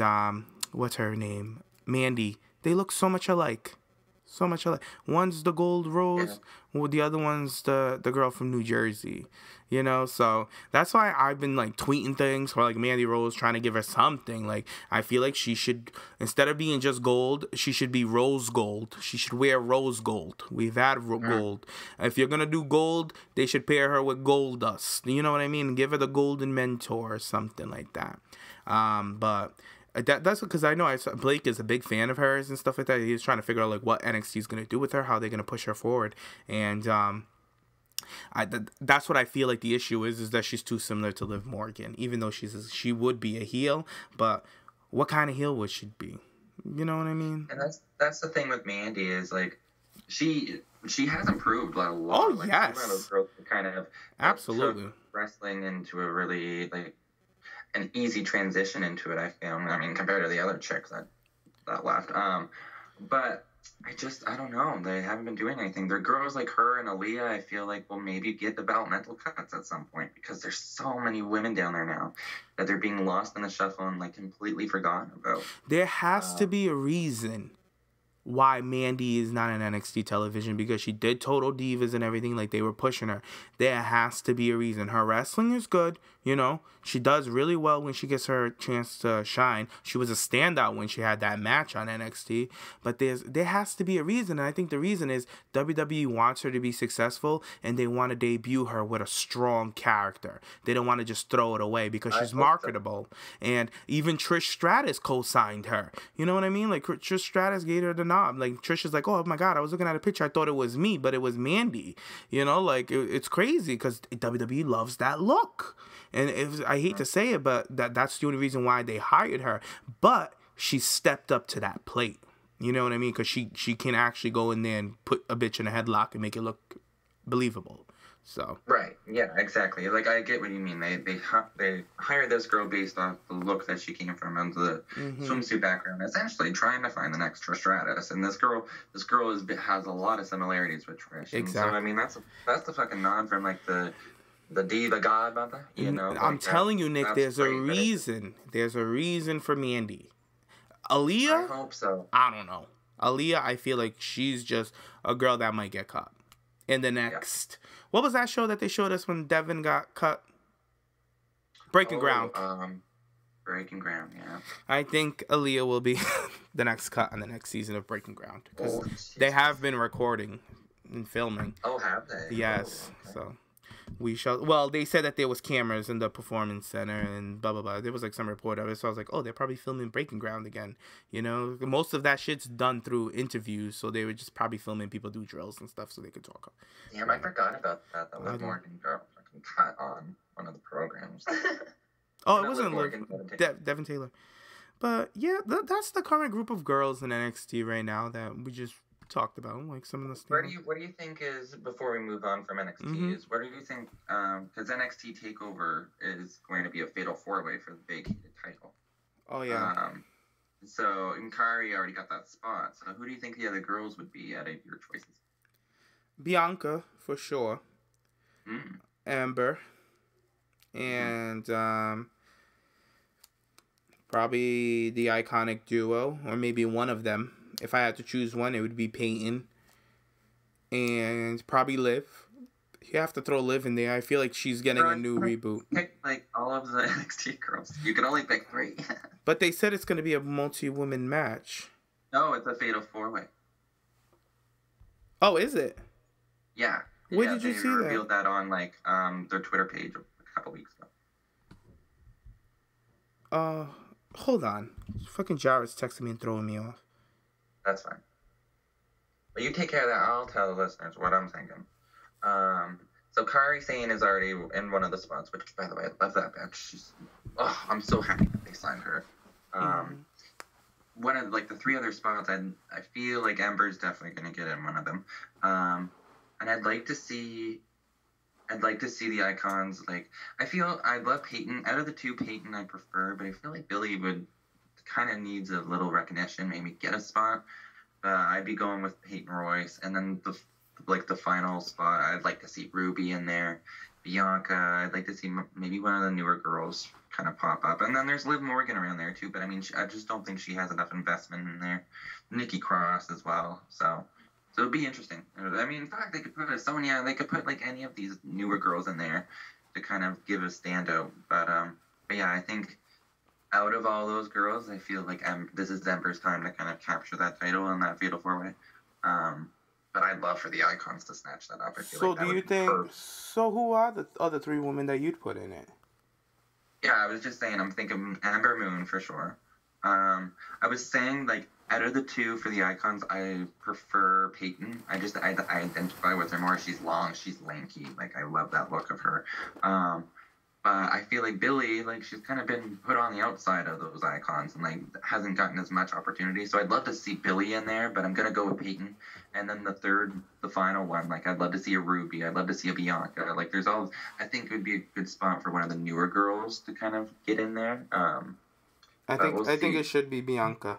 what's her name, Mandy. They look so much alike. So much alike. One's the Gold Rose, the other one's the girl from New Jersey. You know, so that's why I've been like tweeting things for like Mandy Rose, trying to give her something. Like, I feel like she should, instead of being just gold, she should be rose gold. She should wear rose gold. We've had gold. If you're gonna do gold, they should pair her with gold dust. You know what I mean? Give her the golden mentor or something like that. But that's because I know Blake is a big fan of hers and stuff like that. He's trying to figure out like what NXT is gonna do with her, how they're gonna push her forward, and that's what I feel like the issue is that she's too similar to Liv Morgan, even though she would be a heel, but what kind of heel would she be? You know what I mean? And that's the thing with Mandy is like, she has improved a lot. Oh, like, yes. One of those girls who kind of absolutely took wrestling into a really like an easy transition into it. I feel. I mean, compared to the other chicks that left. But I don't know. They haven't been doing anything. They're girls like her and Aaliyah, I feel like will maybe get developmental cuts at some point because there's so many women down there now that they're being lost in the shuffle and like completely forgotten about. There has to be a reason why Mandy is not in NXT television, because she did Total Divas and everything, like they were pushing her. There has to be a reason. Her wrestling is good, you know. She does really well when she gets her chance to shine. She was a standout when she had that match on NXT, but there has to be a reason, and I think the reason is WWE wants her to be successful, and they want to debut her with a strong character. They don't want to just throw it away because she's marketable. And even Trish Stratus co-signed her. You know what I mean? Like Trish Stratus gave her the nod. Like Trish is like, oh my God, I was looking at a picture, I thought it was me, but it was Mandy. You know, like it's crazy because WWE loves that look. And I hate to say it, but that's the only reason why they hired her. But she stepped up to that plate. You know what I mean? Because she can actually go in there and put a bitch in a headlock and make it look believable. So right, yeah, exactly. Like I get what you mean. They hired this girl based off the look that she came from and the swimsuit background, essentially trying to find the next Trish Stratus. And this girl has a lot of similarities with Trish. Exactly. So I mean that's the fucking nod from like the diva godmother, you know. Like, I'm telling you, Nick, there's a reason. There's a reason for Mandy. Aaliyah? I hope so. I don't know. Aaliyah, I feel like she's just a girl that might get cut. In the next... Yeah. What was that show that they showed us when Devin got cut? Breaking Ground. Breaking Ground, yeah. I think Aaliyah will be the next cut on the next season of Breaking Ground. Because they have been recording and filming. Oh, have they? Yes. Oh, okay. So... we shall. Well, they said that there was cameras in the performance center and blah blah blah. There was like some report of it, so I was like, oh, they're probably filming Breaking Ground again. You know, most of that shit's done through interviews, so they were just probably filming people do drills and stuff so they could talk. Damn, I forgot about that. That Liv Morgan got fucking cut on one of the programs. Oh, it wasn't Devin Taylor. But yeah, that's the current group of girls in NXT right now that we just talked about, like some of the stuff. What do you think is, before we move on from NXT, is what do you think, because NXT TakeOver is going to be a fatal 4-way for the vacated title. Oh yeah. So Nkari already got that spot, so who do you think the other girls would be out of your choices? Bianca for sure. Amber and probably the Iconic Duo, or maybe one of them. If I had to choose one, it would be Peyton. And probably Liv. You have to throw Liv in there. I feel like she's getting a new reboot. Pick, like, all of the NXT girls. You can only pick 3. But they said it's going to be a multi-woman match. No, it's a fatal 4-way. Oh, is it? Yeah. Where did you see that? They revealed that on, like, their Twitter page a couple weeks ago. Hold on. Fucking Jared's texting me and throwing me off. That's fine. But you take care of that. I'll tell the listeners what I'm thinking. So Kari Sane is already in one of the spots, which, by the way, I love that bitch. I'm so happy that they signed her. One of, like, the 3 other spots, I feel like Ember's definitely going to get in one of them. And I'd like to see the Icons. Like, I love Peyton. Out of the 2, Peyton I prefer, but I feel like Billy would kind of needs a little recognition, maybe get a spot. I'd be going with Peyton Royce, and then the final spot, I'd like to see Ruby in there, Bianca. I'd like to see maybe one of the newer girls kind of pop up, and then there's Liv Morgan around there too. But I mean, I just don't think she has enough investment in there. Nikki Cross as well, so it'd be interesting. I mean, in fact, they could put Sonya. They could put like any of these newer girls in there to kind of give a standout. But yeah, I think. Out of all those girls, I feel like this is Ember's time to kind of capture that title in that fatal 4-way. But I'd love for the Icons to snatch that up. I feel so do you think? So who are the other 3 women that you'd put in it? Yeah, I was just saying. I'm thinking Amber Moon for sure. I was saying like out of the 2 for the Icons, I prefer Peyton. I identify with her more. She's long. She's lanky. Like I love that look of her. But I feel like Billie, like, she's kind of been put on the outside of those icons and, like, hasn't gotten as much opportunity. So I'd love to see Billie in there, but I'm going to go with Peyton. And then the final one, like, I'd love to see a Ruby. I'd love to see a Bianca. Like, I think it would be a good spot for one of the newer girls to kind of get in there. I think it should be Bianca.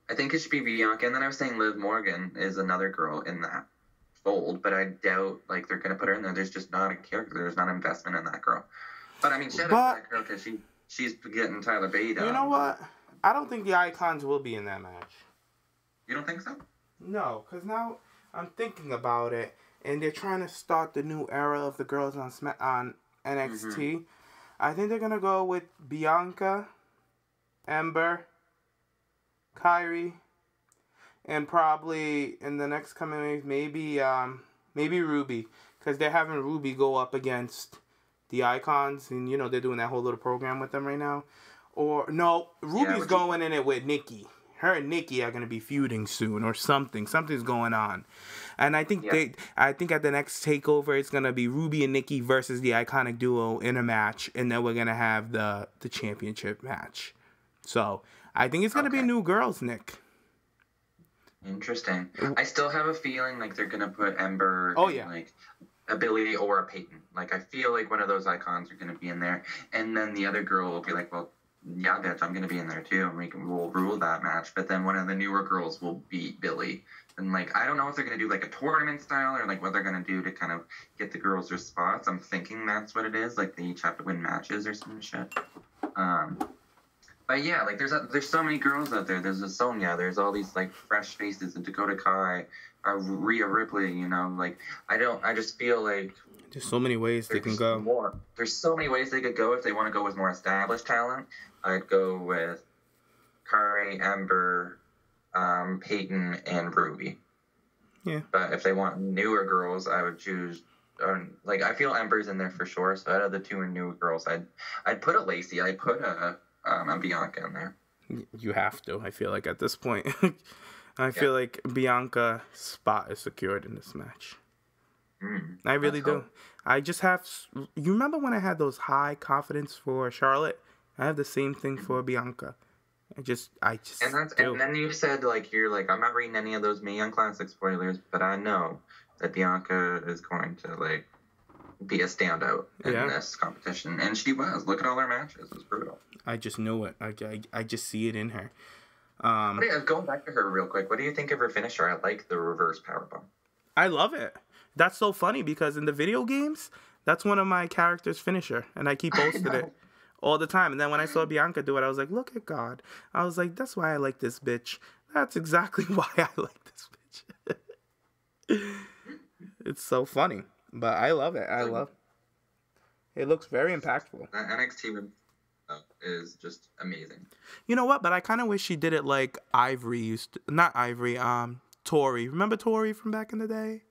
I think it should be Bianca. And then I was saying Liv Morgan is another girl in that fold, but I doubt, like, they're going to put her in there. There's just not a character. There's not investment in that girl. But, I mean, shout out to that girl because she's getting Tyler Bate. You know what? I don't think the Icons will be in that match. You don't think so? No, because now I'm thinking about it, and they're trying to start the new era of the girls on NXT. Mm-hmm. I think they're going to go with Bianca, Ember, Kyrie, and probably in the next coming weeks, maybe Ruby, because they're having Ruby go up against the Icons, and you know they're doing that whole little program with them right now. Or no, Ruby's going in it with Nikki. Her and Nikki are gonna be feuding soon, or something. Something's going on, and I think I think at the next takeover it's gonna be Ruby and Nikki versus the Iconic Duo in a match, and then we're gonna have the championship match. So I think it's gonna be new girls, Nick. Interesting. I still have a feeling like they're gonna put Ember in, like a Billie or a Peyton. Like I feel like one of those icons are gonna be in there, and then the other girl will be like, well, yeah, bitch, I'm gonna be in there too, and we'll rule that match. But then one of the newer girls will beat Billie, and like I don't know if they're gonna do like a tournament style or like what they're gonna do to kind of get the girls their spots. I'm thinking that's what it is. Like they each have to win matches or some shit. But yeah, like there's so many girls out there. There's a Sonya. There's all these like fresh faces, and Dakota Kai, Rhea Ripley. You know, like I just feel like there's so many ways they can go. There's so many ways they could go if they want to go with more established talent. I'd go with Kari, Ember, Peyton, and Ruby. Yeah. But if they want newer girls, I would choose. Like I feel Ember's in there for sure. So out of the two newer girls, I'd put a Lacy. I'd put a Bianca in there. You have to. I feel like at this point, I feel like Bianca's spot is secured in this match. I really do. Cool. I just have. You remember when I had those high confidence for Charlotte? I have the same thing for Bianca. I just. And then you said you're like I'm not reading any of those Mae Young Classic spoilers, but I know that Bianca is going to be a standout in this competition, and she was. Look at all her matches; it was brutal. I just knew it. I just see it in her. Going back to her real quick, what do you think of her finisher? I like the reverse powerbomb. I love it. That's so funny because in the video games, that's one of my character's finisher, and I keep posting it all the time. And then when I saw Bianca do it, I was like, look at God. I was like, that's why I like this bitch. That's exactly why I like this bitch. It's so funny, but I love it. It looks very impactful. That NXT is just amazing. You know what? But I kind of wish she did it like Ivory used to. Not Ivory, Tori. Remember Tori from back in the day?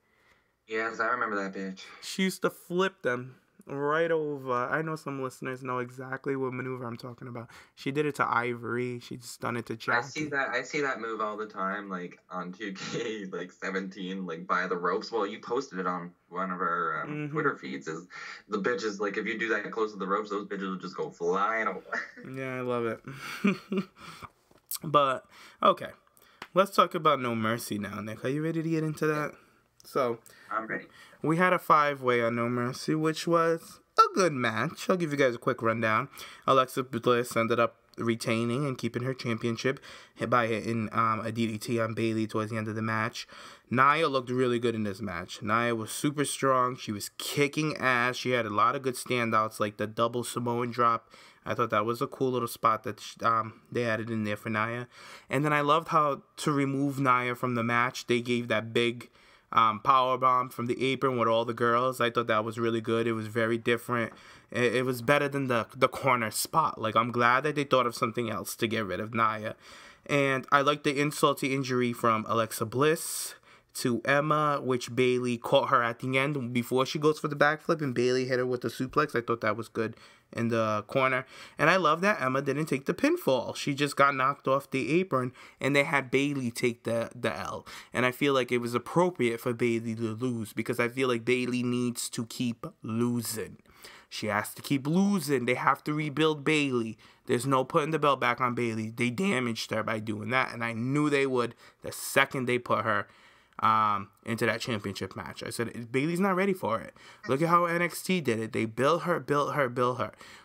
Yes, I remember that bitch. She used to flip them right over. I know some listeners know exactly what maneuver I'm talking about. She did it to Ivory. She just done it to Jackie. I see that move all the time, on 2K, 17, by the ropes. Well, you posted it on one of our Twitter feeds. Is the bitches, if you do that close to the ropes, those bitches will just go flying away. Yeah, I love it. But, okay. Let's talk about No Mercy now, Nick. Are you ready to get into that? So, I'm ready. We had a 5-way on No Mercy, which was a good match. I'll give you guys a quick rundown. Alexa Bliss ended up retaining and keeping her championship by hitting a DDT on Bayley towards the end of the match. Nia looked really good in this match. Nia was super strong. She was kicking ass. She had a lot of good standouts, like the double Samoan drop. I thought that was a cool little spot that they added in there for Nia. And then I loved how, to remove Nia from the match, they gave that big powerbomb from the apron with all the girls. I thought that was really good. It was very different. It was better than the corner spot. I'm glad that they thought of something else to get rid of Nia. And I like the insult to injury from Alexa Bliss to Emma, which Bayley caught her at the end before she goes for the backflip, and Bayley hit her with the suplex. I thought that was good in the corner. And I love that Emma didn't take the pinfall. She just got knocked off the apron, and they had Bayley take the L. And I feel like it was appropriate for Bayley to lose, because I feel like Bayley needs to keep losing. She has to keep losing. They have to rebuild Bayley. There's no putting the belt back on Bayley. They damaged her by doing that, and I knew they would the second they put her into that championship match. I said, Bayley's not ready for it. Look at how NXT did it. They built her.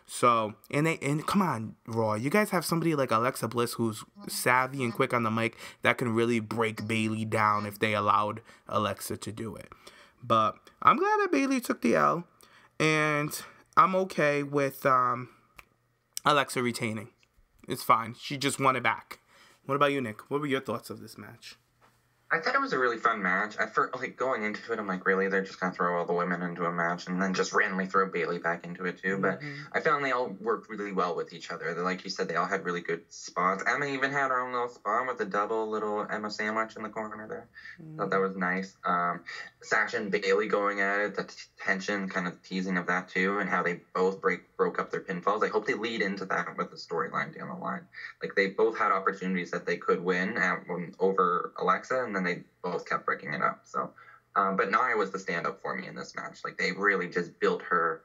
So, and come on, Raw. You guys have somebody like Alexa Bliss who's savvy and quick on the mic that can really break Bayley down if they allowed Alexa to do it. But I'm glad that Bayley took the L, and I'm okay with Alexa retaining. It's fine. She just won it back. What about you, Nick? What were your thoughts of this match? I thought it was a really fun match. Going into it, I'm like, really? They're just going to throw all the women into a match and then just randomly throw Bayley back into it, too. But I found they all worked really well with each other. Like you said, they all had really good spots. Emma even had her own little spot with a double little Emma sandwich in the corner there. Thought that was nice. Sasha and Bayley going at it, the tension, kind of teasing of that, too, and how they both broke up their pinfalls. I hope they lead into that with the storyline down the line. Like, they both had opportunities that they could win over Alexa, and then they both kept breaking it up. So, but Nia was the stand-up for me in this match. Like, they really just built her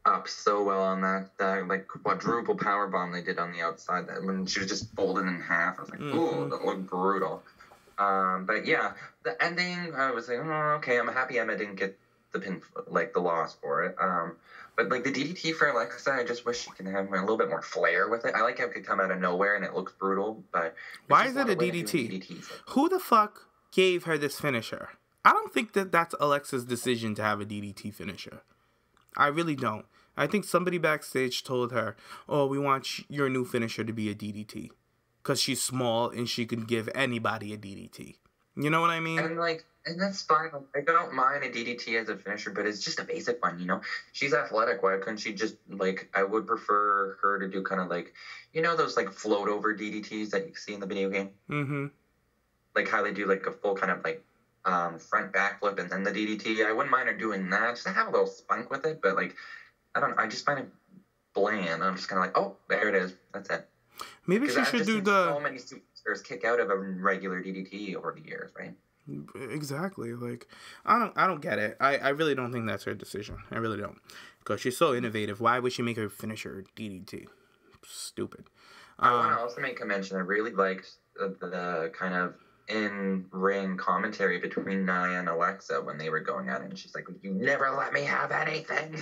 up so well on that like quadruple power bomb they did on the outside. That when she was just folded in half, I was like, ooh, that looked brutal. But yeah, the ending, I was like, oh, okay, I'm happy Emma didn't get the loss for it. But like the DDT for Alexa, I just wish she could have a little bit more flair with it. I like how it could come out of nowhere and it looks brutal, but why is it a DDT? Who the fuck gave her this finisher? I don't think that's Alexa's decision to have a DDT finisher. I really don't. I think somebody backstage told her, oh, we want your new finisher to be a DDT. Because she's small and she can give anybody a DDT. You know what I mean? And that's fine. I don't mind a DDT as a finisher, but it's just a basic one, you know? She's athletic. Why couldn't she just, I would prefer her to do kind of those, float over DDTs that you see in the video game? Mm-hmm. Like how they do, a full kind of, front backflip and then the DDT. I wouldn't mind her doing that. Just to have a little spunk with it, but, I just find it bland. I'm just kind of oh, there it is. That's it. Maybe she should do the... so many superstars kick out of a regular DDT over the years, right? Exactly. I don't get it. I really don't think that's her decision. I really don't. Because she's so innovative. Why would she make her finish her DDT? Stupid. I want to also make a mention. I really liked the kind of in-ring commentary between Nia and Alexa when they were going at it. And she's like, you never let me have anything.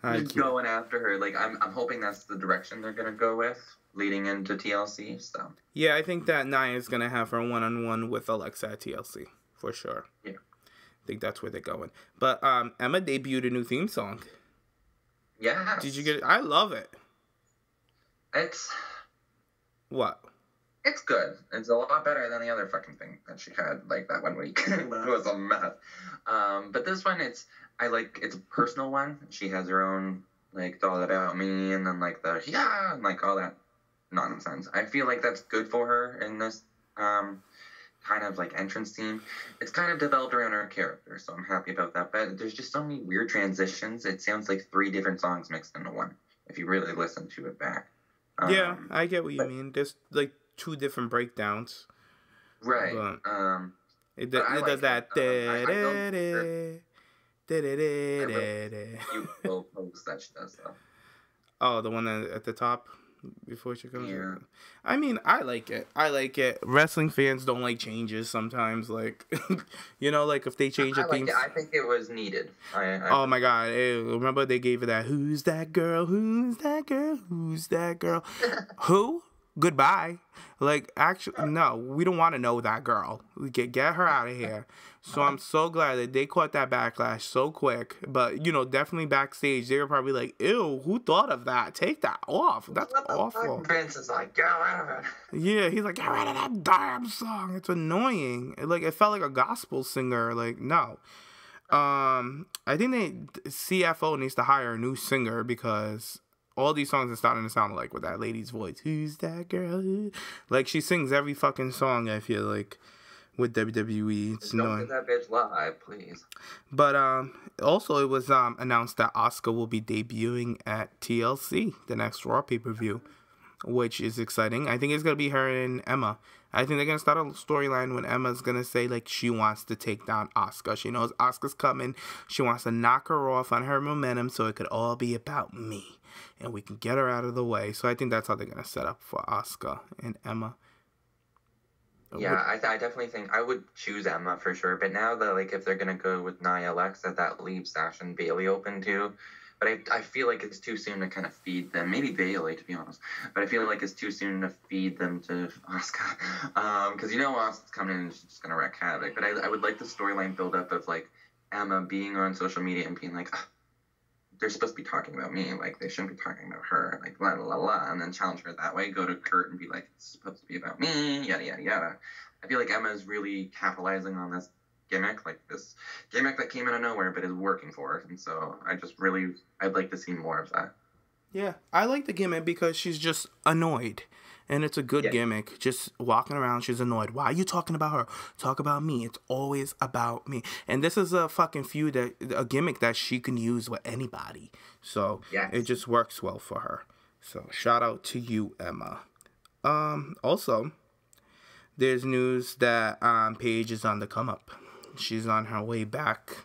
Just going after her. I'm hoping that's the direction they're going to go with leading into TLC. So yeah, I think that Nia is going to have her one-on-one with Alexa at TLC for sure. Yeah, I think that's where they're going. But Emma debuted a new theme song. Yeah. Did you get it? I love it. It's what? It's good. It's a lot better than the other fucking thing that she had that one week. It was a mess. But this one, it's a personal one. She has her own it's all about me, and then and all that nonsense. I feel like that's good for her in this kind of entrance theme. It's kind of developed around her character, so I'm happy about that. But there's just so many weird transitions. It sounds like 3 different songs mixed into one if you really listen to it back. Yeah, I get what you mean. There's 2 different breakdowns. Right. But, it does that. You will post that she does, though. Oh, the one at the top before she comes in. I mean, I like it. Wrestling fans don't like changes sometimes. If they change a theme. I think it was needed. Oh my God! Remember they gave it that. Who's that girl? Who's that girl? Who's that girl? Who? Goodbye. Actually, no, we don't want to know that girl. Get her out of here. So I'm so glad that they caught that backlash so quick. But, definitely backstage, they were probably like, ew, who thought of that? Take that off. That's awful. Vince is like, get rid of it. Yeah, he's like, get rid of that damn song. It's annoying. It felt like a gospel singer. No. I think CFO needs to hire a new singer because all these songs are starting to sound with that lady's voice. Who's that girl? She sings every fucking song, I feel like, with WWE. It's annoying. Don't do that bitch live, please. But also it was announced that Asuka will be debuting at TLC, the next Raw pay-per-view, which is exciting. I think it's going to be her and Emma I think they're going to start a storyline when Emma's going to say, like, she wants to take down Asuka. She knows Asuka's coming. She wants to knock her off on her momentum so it could all be about me. And we can get her out of the way. So I think that's how they're going to set up for Asuka and Emma. Yeah, I definitely think I would choose Emma for sure. But now that, like, if they're going to go with Nia Lex, that leaves Sasha and Bailey open too. But I feel like it's too soon to kind of feed them. Maybe Bailey, to be honest. But I feel like it's too soon to feed them to Asuka. Because you know Asuka's coming in and she's just going to wreak havoc. But I would like the storyline build up of, like, Emma being on social media and being like, they're supposed to be talking about me. Like, they shouldn't be talking about her. Like, la, la, la, la. And then challenge her that way. Go to Kurt and be like, it's supposed to be about me. Yada, yada, yada. I feel like Emma is really capitalizing on this gimmick. Like, this gimmick that came out of nowhere but is working for her. And so I'd like to see more of that. Yeah, I like the gimmick because she's just annoyed. And it's a good gimmick. Just walking around, she's annoyed. Why are you talking about her? Talk about me. It's always about me. And this is a fucking a gimmick that she can use with anybody. So it just works well for her. So shout out to you, Emma. Also, there's news that Paige is on the come up. She's on her way back.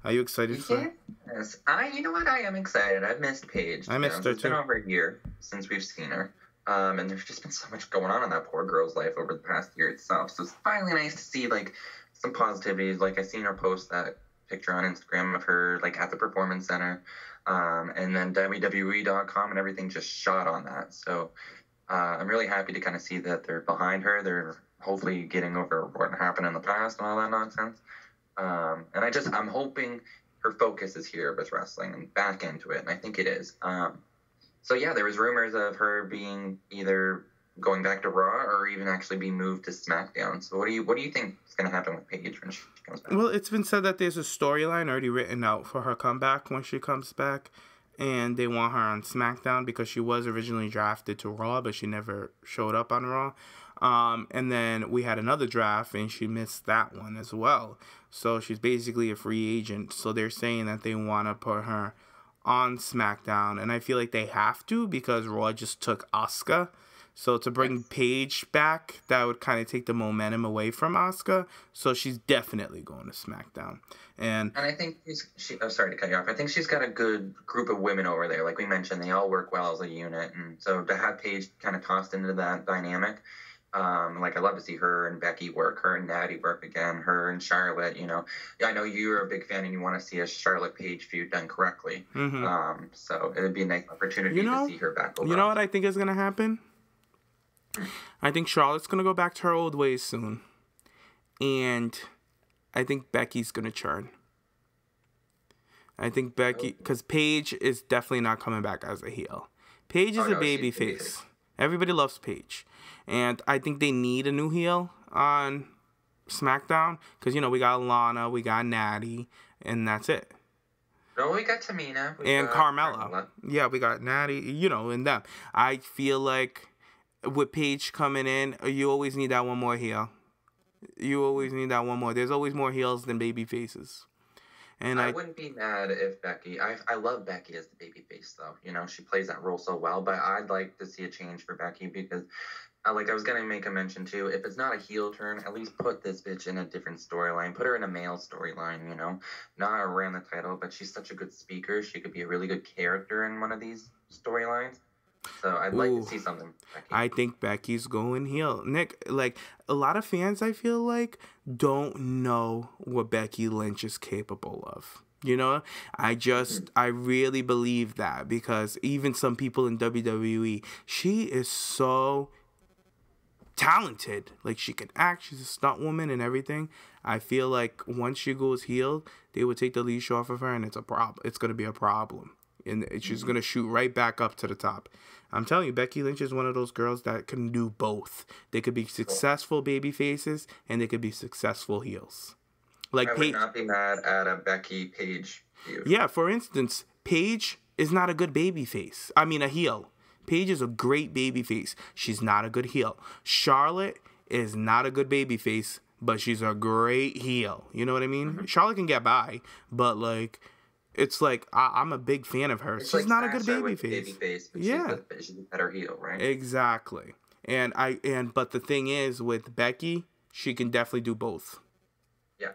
Are you excited for her? Yes. You know what? I am excited. I've missed Paige. I missed her It's too. been over a year since we've seen her. And there's just been so much going on in that poor girl's life over the past year itself. So it's finally nice to see, like, some positivities. Like, I seen her post that picture on Instagram of her, like, at the Performance Center. And then WWE.com and everything just shot on that. So I'm really happy to kind of see that they're behind her. They're hopefully getting over what happened in the past and all that nonsense. And I'm hoping her focus is here with wrestling and back into it. And I think it is. So yeah, there was rumors of her being either going back to Raw or even actually being moved to SmackDown. So what do you think is going to happen with Paige when she comes back? Well, it's been said that there's a storyline already written out for her comeback when she comes back, and they want her on SmackDown because she was originally drafted to Raw, but she never showed up on Raw. And then we had another draft, and she missed that one as well. So she's basically a free agent. So they're saying that they want to put her on SmackDown, and I feel like they have to because Raw just took Asuka. So to bring Paige back, that would kind of take the momentum away from Asuka. So she's definitely going to SmackDown. And I think sorry to cut you off. I think she's got a good group of women over there. Like we mentioned, they all work well as a unit, and so to have Paige kind of tossed into that dynamic. Like, I love to see her and Becky work, her and Nattie work again, her and Charlotte, you know. I know you're a big fan and you want to see a Charlotte-Paige feud done correctly. Mm-hmm. So it would be a nice opportunity to see her back over. You know what I think is going to happen? I think Charlotte's going to go back to her old ways soon. And I think Becky's going to churn. I think Becky, because Paige is definitely not coming back as a heel. Paige is a baby face. Everybody loves Paige. And I think they need a new heel on SmackDown. Because, you know, we got Lana, we got Nattie, and that's it. No, we got Tamina. And Carmella. Yeah, we got Nattie, you know, and them. I feel like with Paige coming in, you always need that one more heel. You always need that one more. There's always more heels than baby faces. And I wouldn't be mad if Becky... I love Becky as the baby face, though. You know, she plays that role so well. But I'd like to see a change for Becky because... I was going to make a mention, too. If it's not a heel turn, at least put this bitch in a different storyline. Put her in a male storyline, you know? Not around the title, but she's such a good speaker. She could be a really good character in one of these storylines. So I'd like to see something. Becky. I think Becky's going heel. Nick, like, a lot of fans, I feel like, don't know what Becky Lynch is capable of. You know, I really believe that because even some people in WWE, she is so talented. Like, she can act, she's a stunt woman and everything. I feel like once she goes heel, they would take the leash off of her and it's a problem. It's going to be a problem. And she's going to shoot right back up to the top. I'm telling you, Becky Lynch is one of those girls that can do both. They could be successful baby faces and they could be successful heels. Like I would not be mad at a Becky Paige feud. Yeah, for instance, Paige is not a good baby face. I mean, a heel. Paige is a great baby face. She's not a good heel. Charlotte is not a good baby face, but she's a great heel. You know what I mean? Mm-hmm. Charlotte can get by, but like, it's like I'm a big fan of her. She's like not a good baby face. But she's a better heel, right? Exactly. But the thing is, with Becky, she can definitely do both. Yeah.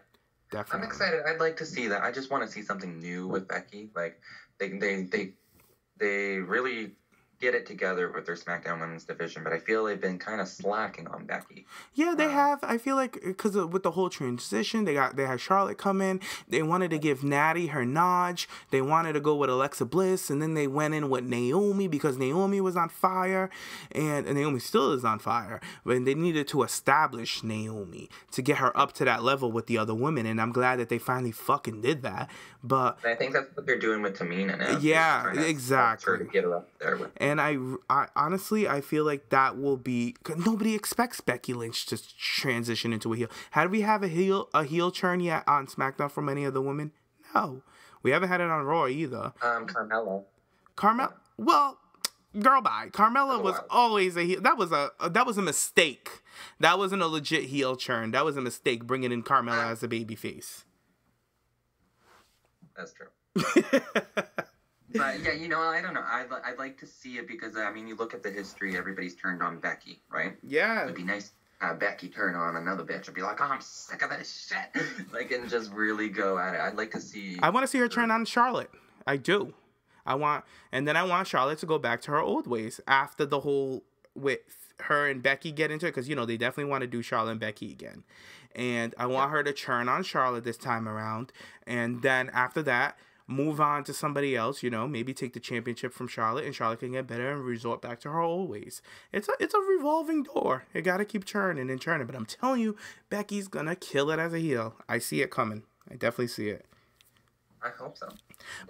Definitely. I'm excited. I'd like to see that. I just want to see something new with Becky. Like, they really get it together with their SmackDown Women's division, but I feel they've been kind of slacking on Becky. Yeah, they have. I feel like because with the whole transition, they had Charlotte come in. They wanted to give Nattie her nod. They wanted to go with Alexa Bliss, and then they went in with Naomi because Naomi was on fire, and Naomi still is on fire. But they needed to establish Naomi to get her up to that level with the other women, and I'm glad that they finally fucking did that. But I think that's what they're doing with Tamina now. Yeah, exactly. To get her up there with. And I honestly, I feel like that will be... Nobody expects Becky Lynch to transition into a heel. Had we have a heel turn yet on SmackDown from any of the women? No. We haven't had it on Raw either. Carmella. Well, girl, bye. Carmella was always a heel. That was a mistake. That wasn't a legit heel turn. That was a mistake, bringing in Carmella as a babyface. That's true. But yeah, I don't know. I'd like to see it because you look at the history. Everybody's turned on Becky, right? Yeah. It'd be nice to have Becky turn on another bitch and be like, "Oh, I'm sick of this shit," and just really go at it. I'd like to see. I want to see her turn on Charlotte. I do. I want Charlotte to go back to her old ways after the whole with her and Becky get into it, because they definitely want to do Charlotte and Becky again, and I want her to turn on Charlotte this time around, and then after that, move on to somebody else, maybe take the championship from Charlotte, and Charlotte can get better and resort back to her old ways. It's a revolving door. You got to keep churning and churning. But I'm telling you, Becky's going to kill it as a heel. I see it coming. I definitely see it. I hope so.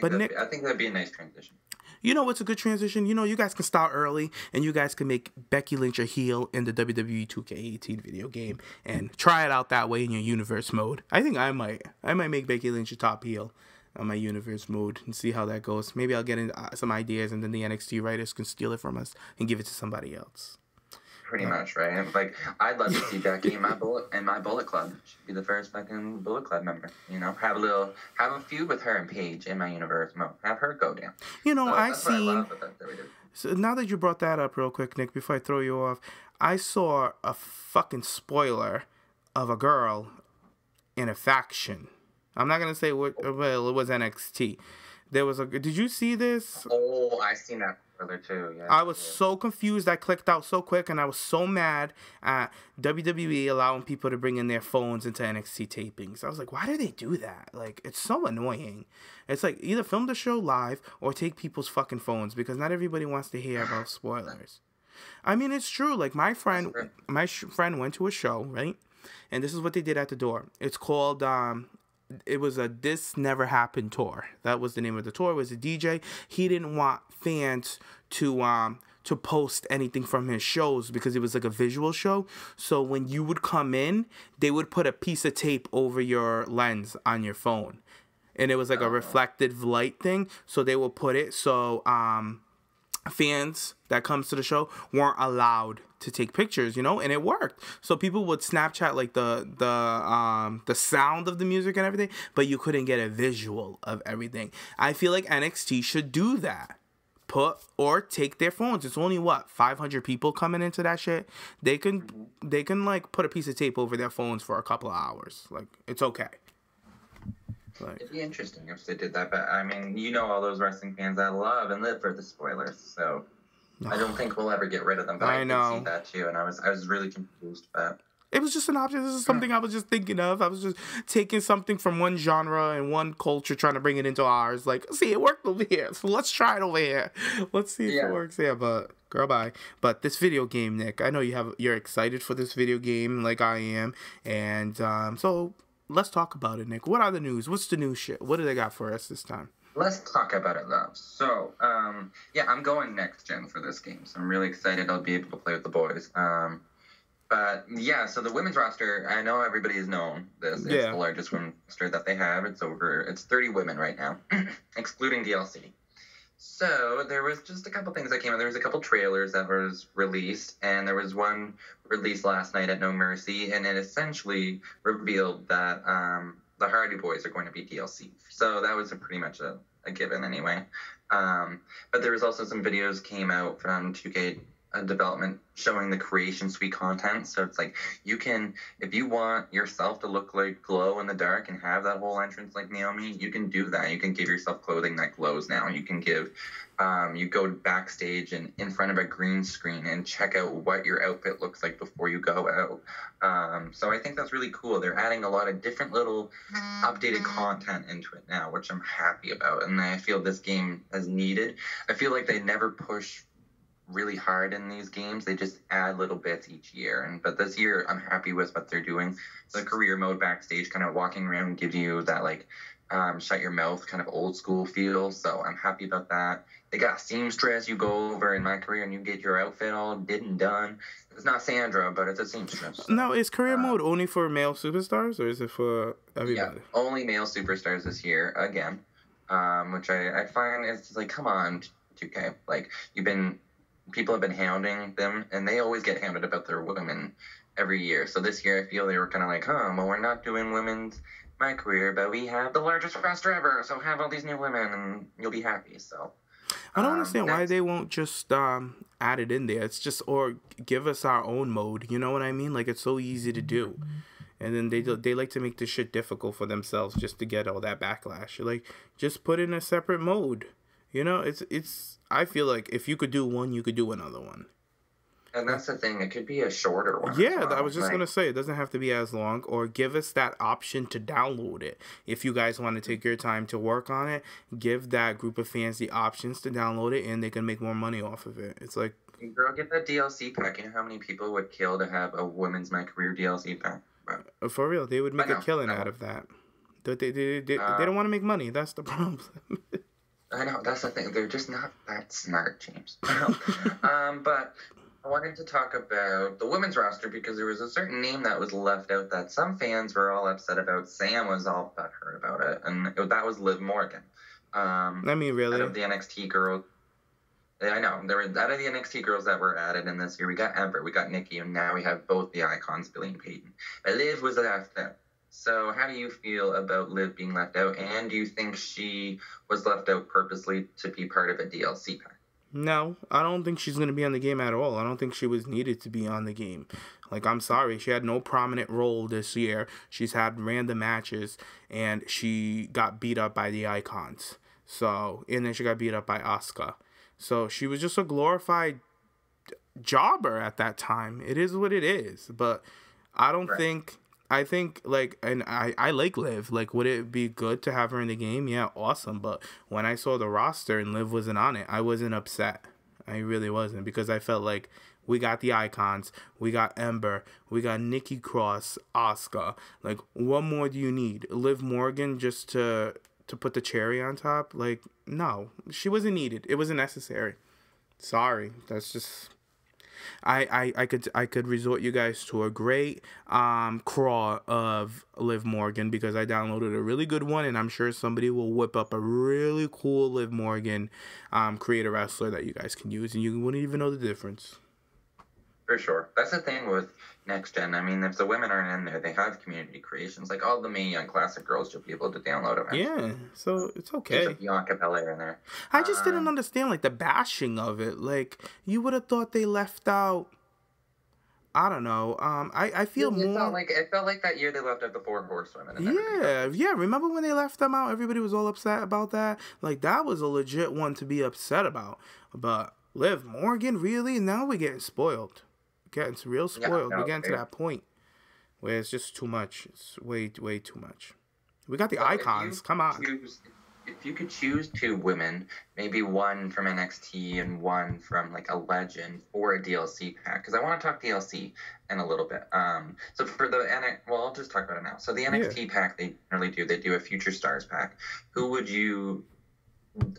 But Nick, I think that'd be a nice transition. You know what's a good transition? You guys can start early, and you guys can make Becky Lynch a heel in the WWE 2K18 video game and try it out that way in your universe mode. I think I might make Becky Lynch a top heel on my universe mode and see how that goes. Maybe I'll get into some ideas, and then the NXT writers can steal it from us and give it to somebody else. Pretty much, right? Like, I'd love to see Becky in my Bullet Club. She'd be the first fucking Bullet Club member. Have a feud with her and Paige in my universe mode. Have her go down. So now that you brought that up real quick, Nick, before I throw you off, I saw a fucking spoiler of a girl in a faction. I'm not going to say what, well, it was NXT. Did you see this? Oh, I seen that further too, yeah. I was so confused. I clicked out so quick, and I was so mad at WWE allowing people to bring in their phones into NXT tapings. I was like, why do they do that? Like, it's so annoying. It's like, either film the show live or take people's fucking phones, because not everybody wants to hear about spoilers. I mean, it's true. Like, my friend went to a show, right? And this is what they did at the door. It's called, it was a This Never Happened tour. That was the name of the tour. It was a DJ. He didn't want fans to post anything from his shows because it was like a visual show. So when you would come in, they would put a piece of tape over your lens on your phone. And it was like a reflective light thing. So they will put it so fans that comes to the show weren't allowed to take pictures, and it worked. So people would Snapchat like the sound of the music and everything, but you couldn't get a visual of everything. I feel like NXT should do that. Take their phones. It's only 500 people coming into that shit. They can like put a piece of tape over their phones for a couple of hours. Like, it's okay. Like, it'd be interesting if they did that, but I mean, all those wrestling fans that love and live for the spoilers, so I don't think we'll ever get rid of them. But I know. Did see that too, and I was really confused. But it was just an option. This is something I was just thinking of. I was just taking something from one genre and one culture, trying to bring it into ours. Like, see, it worked over here, so let's try it over here. Let's see if it works here. But girl, bye. But this video game, Nick, I know you're excited for this video game, like I am, and so let's talk about it, Nick. What are the news? What's the new shit? What do they got for us this time? Let's talk about it, love. So, I'm going next gen for this game, so I'm really excited I'll be able to play with the boys. So the women's roster, I know everybody has known this. It's the largest women's roster that they have. It's 30 women right now, excluding DLC. So there was just a couple things that came out. There was a couple trailers that was released, and there was one released last night at No Mercy, and it essentially revealed that the Hardy Boys are going to be DLC. So that was pretty much a given anyway. But there was also some videos came out from 2K a development showing the creation suite content. So it's like you can, if you want yourself to look like glow in the dark and have that whole entrance like Naomi, you can do that. You can give yourself clothing that glows now. You can give, you go backstage and in front of a green screen and check out what your outfit looks like before you go out. So I think that's really cool. They're adding a lot of different little updated content into it now, which I'm happy about. And I feel this game is needed. I feel like they never push really hard in these games. They just add little bits each year. But this year, I'm happy with what they're doing. The career mode backstage, kind of walking around, gives you that like shut your mouth kind of old school feel. So I'm happy about that. They got seamstress. You go over in my career and you get your outfit all did and done. It's not Sandra, but it's a seamstress. So, now, is career mode only for male superstars, or is it for everybody? Yeah, only male superstars this year again, which I find is just like, come on, 2K. Like people have been hounding them, and they always get hounded about their women every year. So this year, I feel they were kind of like, well, we're not doing women's my career, but we have the largest roster ever, so have all these new women, and you'll be happy. So I don't understand why they won't just add it in there. It's just, or give us our own mode. You know what I mean? Like, it's so easy to do. And then they like to make this shit difficult for themselves just to get all that backlash. Like, just put in a separate mode. You know, it's. I feel like if you could do one, you could do another one. And that's the thing. It could be a shorter one. Yeah, I was just going to say, it doesn't have to be as long. Or give us that option to download it. If you guys want to take your time to work on it, give that group of fans the options to download it, and they can make more money off of it. It's like... Girl, get that DLC pack. You know how many people would kill to have a Women's My Career DLC pack? For real, they would make a killing out of that. They don't want to make money. That's the problem. I know, that's the thing. They're just not that smart, James. But I wanted to talk about the women's roster because there was a certain name that was left out that some fans were all upset about. Sam was all butthurt about it, and that was Liv Morgan. I mean, really? Out of the NXT girls. I know. Out of the NXT girls that were added in this year, we got Ember, we got Nikki, and now we have both the icons, Billy and Peyton. But Liv was left out. So how do you feel about Liv being left out, and do you think she was left out purposely to be part of a DLC pack? No, I don't think she's going to be on the game at all. I don't think she was needed to be on the game. Like, I'm sorry. She had no prominent role this year. She's had random matches, and she got beat up by the icons. So, and then she got beat up by Asuka. So, she was just a glorified jobber at that time. It is what it is. But I don't think... I think, like, and I like Liv. Like, would it be good to have her in the game? Yeah, awesome. But when I saw the roster and Liv wasn't on it, I wasn't upset. I really wasn't, because I felt like we got the icons, we got Ember, we got Nikki Cross, Asuka. Like, what more do you need? Liv Morgan just to put the cherry on top? Like, no, she wasn't needed. It wasn't necessary. Sorry, that's just... I could resort you guys to a great crawl of Liv Morgan, because I downloaded a really good one, and I'm sure somebody will whip up a really cool Liv Morgan creator wrestler that you guys can use, and you wouldn't even know the difference. For sure. That's the thing with Next Gen. I mean, if the women aren't in there, they have community creations. Like, all the Mae Young Classic girls, you'll be able to download them. Yeah, so it's okay. There's a Bianca Belair in there. I just didn't understand, like, the bashing of it. Like, you would have thought they left out... I don't know. I feel more... It felt like that year they left out the 4 horsewomen. Yeah. Remember when they left them out? Everybody was all upset about that. Like, that was a legit one to be upset about. But Liv Morgan, really? Now we're getting spoiled. Getting real spoiled. We're getting to that point where it's just too much. It's way too much. We got the icons. Come on. If you could choose 2 women, maybe one from NXT and one from like a legend for a DLC pack, because I want to talk DLC in a little bit. So for the I'll just talk about it now. So the NXT pack, they do a Future Stars pack. Who would you,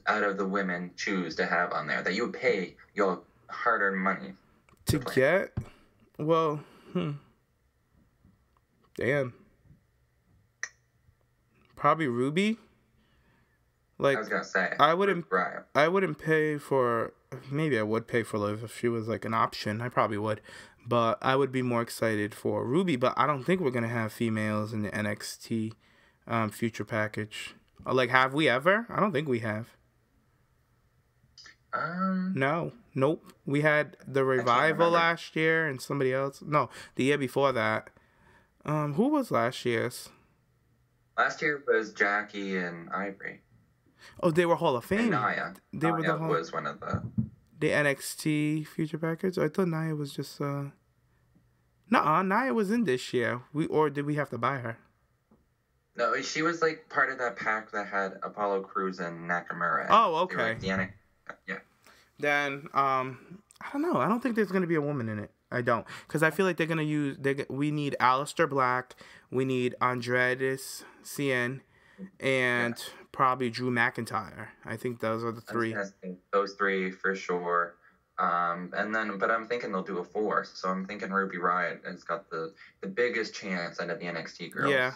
out of the women, choose to have on there that you would pay your hard-earned money to get? Well, damn. Probably Ruby. Like, I was gonna say, I wouldn't pay for... Maybe I would pay for Liv if she was like an option. I probably would, but I would be more excited for Ruby. But I don't think we're gonna have females in the NXT Future package. Like, have we ever? I don't think we have. No. Nope. We had the Revival last year and somebody else. No, the year before that. Who was last year's? Last year was Jackie and Ivory. Oh, they were Hall of Fame. And Nia. They were was one of the NXT Future Package. I thought Nia was just Nuh-uh, Nia was in this year. Did we have to buy her? No, she was like part of that pack that had Apollo Crews and Nakamura. Oh, okay. Yeah. Then I don't know. I don't think there's gonna be a woman in it. I don't, because I feel like they're gonna use. We need Aleister Black. We need Andreas Cien, and probably Drew McIntyre. I think those are the three. Those three for sure. And then, but I'm thinking they'll do a fourth. So I'm thinking Ruby Riott has got the biggest chance out of the NXT girls. Yeah.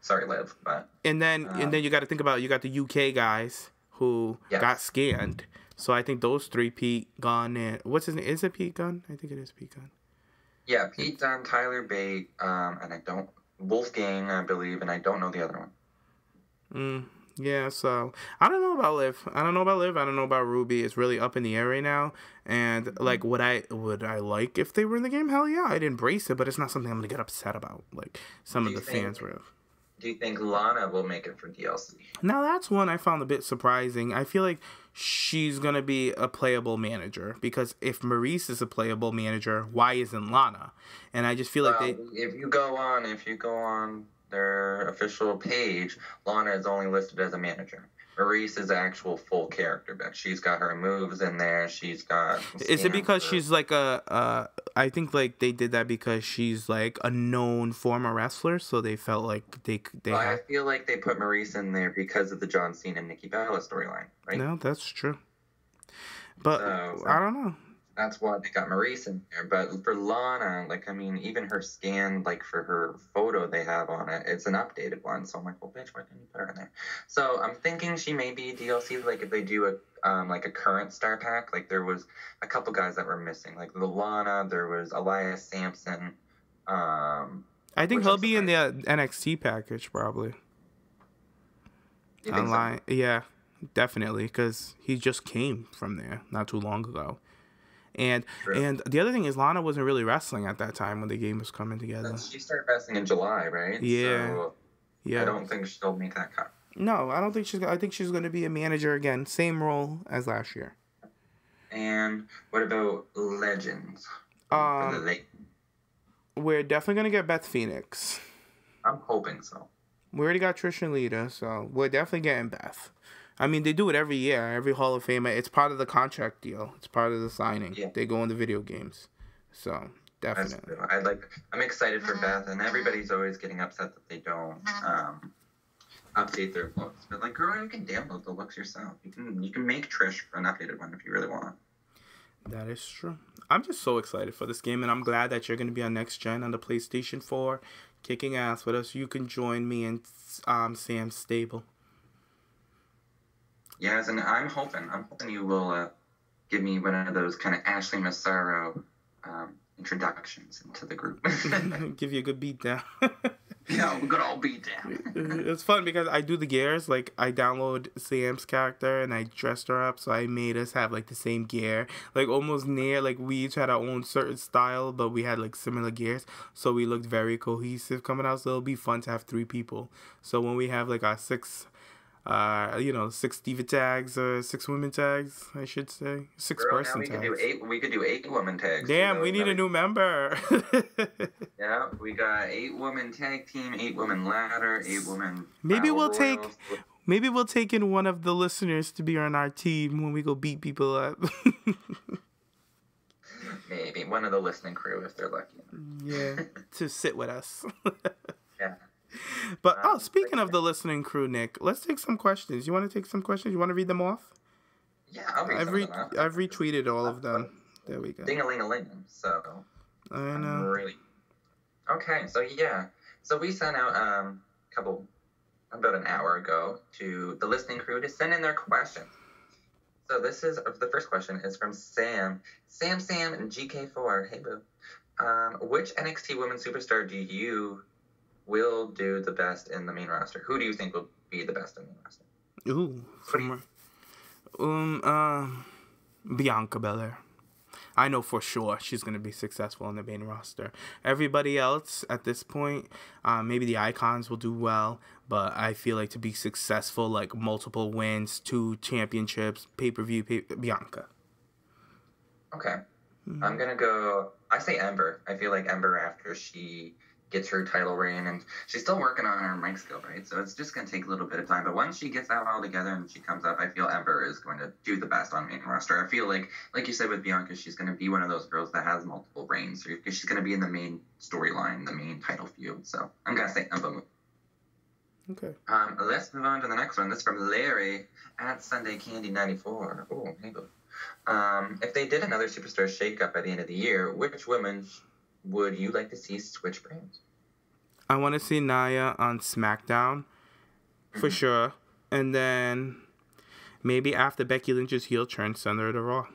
Sorry, Liv, but. And then you got to think about, you got the UK guys who got scanned. So I think those three, Pete Gunn and what's his name? Is it Pete Gunn? I think it is Pete Gunn. Yeah, Pete Dunne, Tyler Bate, and Wolfgang, I believe, and I don't know the other one. Yeah, so I don't know about Liv. I don't know about Ruby. It's really up in the air right now. And like, would I like if they were in the game? Hell yeah, I'd embrace it. But it's not something I'm gonna get upset about. Like some of the fans were. Do you think Lana will make it for DLC? Now that's one I found a bit surprising. I feel like she's gonna be a playable manager, because if Maurice is a playable manager, why isn't Lana? And I just feel like if you go on their official page, Lana is only listed as a manager. Maurice is the actual full character, but she's got her moves in there. She's got. Is it because she's like I think like they did that because she's like a known former wrestler, so they felt like they. I feel like they put Maurice in there because of the John Cena and Nikki Bella storyline, right? No, that's true. But I don't know. That's why they got Maurice in there. But for Lana, like, I mean, even her scan, like, for her photo they have on it, it's an updated one. So I'm like, well, bitch, why didn't you put her in there? So I'm thinking she may be DLC, like, if they do a current star pack. Like, there was a couple guys that were missing. Like, the Lana, there was Elias Sampson. I think he'll be in the NXT package, probably. You think so? Yeah, definitely, because he just came from there not too long ago. And the other thing is, Lana wasn't really wrestling at that time when the game was coming together. She started wrestling in July, right? Yeah. So I don't think she'll make that cut. No, I don't think she's. I think she's going to be a manager again, same role as last year. And what about Legends? We're definitely going to get Beth Phoenix. I'm hoping so. We already got Trish and Lita, so we're definitely getting Beth. I mean, they do it every year, every Hall of Famer. It's part of the contract deal. It's part of the signing. Yeah. They go in the video games. So, definitely. I'm excited for Beth, and everybody's always getting upset that they don't update their looks. But, like, girl, you can download the looks yourself. You can make Trish an updated one if you really want. That is true. I'm just so excited for this game, and I'm glad that you're going to be on Next Gen on the PlayStation 4, kicking ass with us. You can join me and Sam's stable. Yes, and I'm hoping you will give me one of those kind of Ashley Massaro introductions into the group. Give you a good beat down. Yeah, a good old beat down. It's fun because I do the gears. Like, I download Sam's character and I dressed her up, so I made us have like the same gear, like almost near. Like, we each had our own certain style, but we had like similar gears, so we looked very cohesive coming out. So it'll be fun to have 3 people. So when we have like our 6 diva tags or 6 women tags, I should say. 6-person tags. We could do 8 woman tags. Damn, we need a new member. Yeah, we got 8 woman tag team, 8 woman ladder, 8 woman. Maybe we'll take in one of the listeners to be on our team when we go beat people up. Maybe one of the listening crew if they're lucky. Yeah, to sit with us. Yeah. But, speaking of the listening crew, Nick, let's take some questions. You want to take some questions? You want to read them off? Yeah, I'll read them off. I've retweeted all of them. There we go. Ding-a-ling-a-ling. So, I know. Okay, so yeah. So we sent out about an hour ago to the listening crew to send in their questions. So the first question is from Sam. Sam and GK4. Hey, boo. Which NXT women's superstar do you will do the best in the main roster? Who do you think will be the best in the main roster? Ooh. Bianca Belair. I know for sure she's going to be successful on the main roster. Everybody else at this point, maybe the Icons will do well, but I feel like to be successful, like multiple wins, 2 championships, pay-per-view, Bianca. Okay. I'm going to go, I say Ember. I feel like Ember after she gets her title reign, and she's still working on her mic skill, right? So it's just going to take a little bit of time. But once she gets that all together and she comes up, I feel Ember is going to do the best on main roster. I feel like you said with Bianca, she's going to be one of those girls that has multiple reigns. Because she's going to be in the main storyline, the main title feud. So I'm going to say Ember. Okay. Let's move on to the next one. This is from Larry at Sunday Candy 94. Oh, hey, boo. If they did another superstar shakeup at the end of the year, which women would you like to see switch brands? I want to see Nia on SmackDown, for sure. And then maybe after Becky Lynch's heel turn, send her to Raw.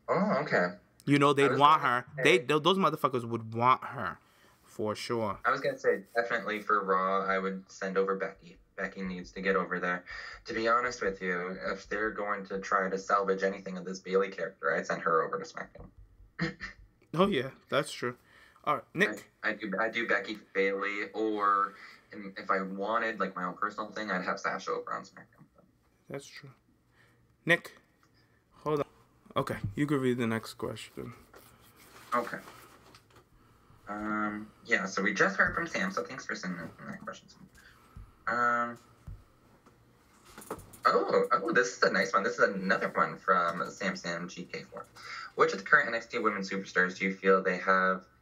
Oh, okay. You know, they'd want her. Those motherfuckers would want her, for sure. I was going to say, definitely for Raw, I would send over Becky. Becky needs to get over there. To be honest with you, if they're going to try to salvage anything of this Bayley character, I'd send her over to SmackDown. Oh, yeah, that's true. All right, Nick. I do Becky, Bayley, or if I wanted, like, my own personal thing, I'd have Sasha over on SmackDown. That's true. Nick, hold on. Okay, you can read the next question. Okay. Yeah, so we just heard from Sam, so thanks for sending in that question. Oh, this is a nice one. This is another one from Sam GK4. Which of the current NXT women superstars do you feel they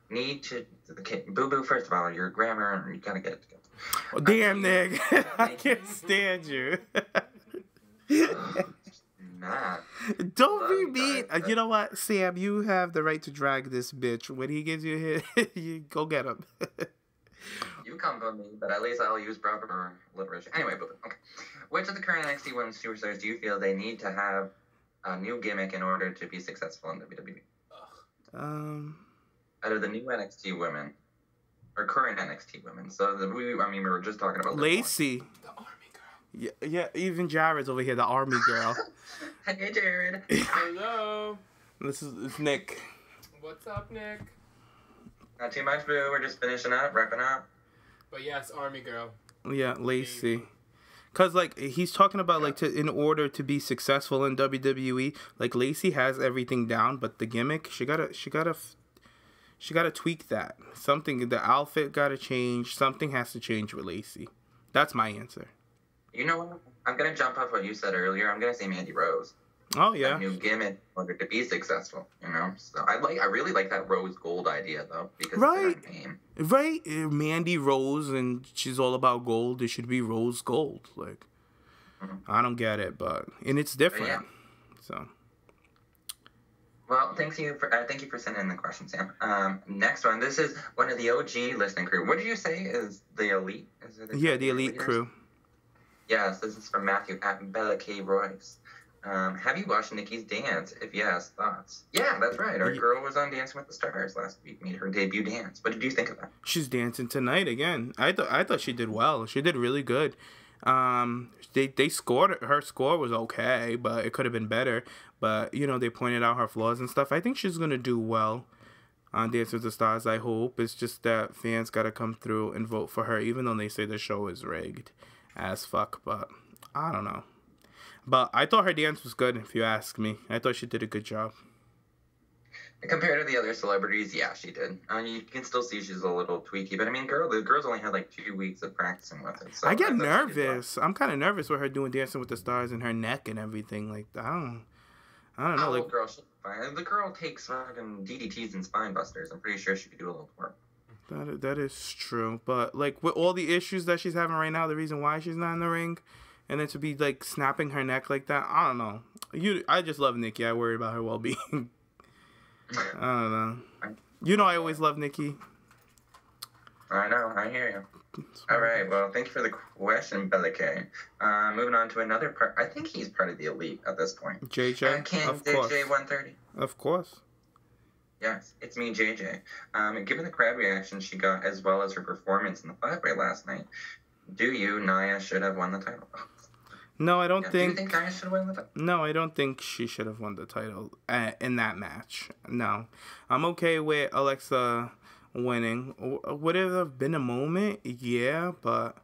need to... Okay, Boo, first of all, your grammar, you gotta get it together. Oh, damn, Nick. I can't stand you. Nah. Don't be mean. You know what, Sam? You have the right to drag this bitch. When he gives you a hit, you go get him. You come from me, but at least I'll use proper alliteration. Anyway, okay. Which of the current NXT women's superstars do you feel they need to have a new gimmick in order to be successful in WWE? Out of the new NXT women, or current NXT women. So we were just talking about Lacy. The Army girl. Yeah, even Jared's over here, the Army girl. Hey, Jared. Hello. This is Nick. What's up, Nick? Not too much, boo. We're just finishing up, wrapping up. But yes, Army girl. Yeah, Lacy. Cause like he's talking about like in order to be successful in WWE, like Lacy has everything down, but the gimmick she gotta tweak that. Something, the outfit gotta change. Something has to change with Lacy. That's my answer. You know what? I'm gonna jump off what you said earlier. I'm gonna say Mandy Rose. Oh yeah. A new gimmick in order to be successful. You know. So I really like that rose gold idea though, because it's her name. Right, Mandy Rose, and she's all about gold. It should be rose gold. Like, I don't get it, and it's different. Yeah. So. Well, thank you for sending in the question, Sam. Next one. This is one of the OG listening crew. What did you say is the elite? The elite crew. Yes, this is from Matthew at Bella K. Royce. Have you watched Nikki's dance? If yes, thoughts? Yeah, that's right. Our girl was on Dancing with the Stars last week, made her debut dance. What did you think of that? She's dancing tonight again. I thought she did well. She did really good. They scored. Her score was okay, but it could have been better. But they pointed out her flaws and stuff. I think she's gonna do well on Dancing with the Stars. I hope. It's just that fans gotta come through and vote for her, even though they say the show is rigged as fuck. But I don't know. But I thought her dance was good, if you ask me. I thought she did a good job. Compared to the other celebrities, yeah, she did. You can still see she's a little tweaky. But, the girl's only had, 2 weeks of practicing with it. So I get nervous. I'm kind of nervous with her doing Dancing with the Stars and her neck and everything. I don't know. Girl, she's fine. The girl takes fucking DDTs and spine busters. I'm pretty sure she could do a little work. That is true. But, with all the issues that she's having right now, the reason why she's not in the ring... And then to be, snapping her neck like that, I don't know. I just love Nikki. I worry about her well-being. I don't know. I always love Nikki. I know. I hear you. All right. Well, thank you for the question, Bella K. Moving on to another part. I think he's part of the elite at this point. JJ? Of course. JJ 130. Of course. Yes, it's me, JJ. Given the crowd reaction she got as well as her performance in the 5-way last night, do you, Nia, should have won the title? No, I don't Do think. you think Nia should win the title? No, I don't think she should have won the title in that match. No, I'm okay with Alexa winning. Would it have been a moment? Yeah, but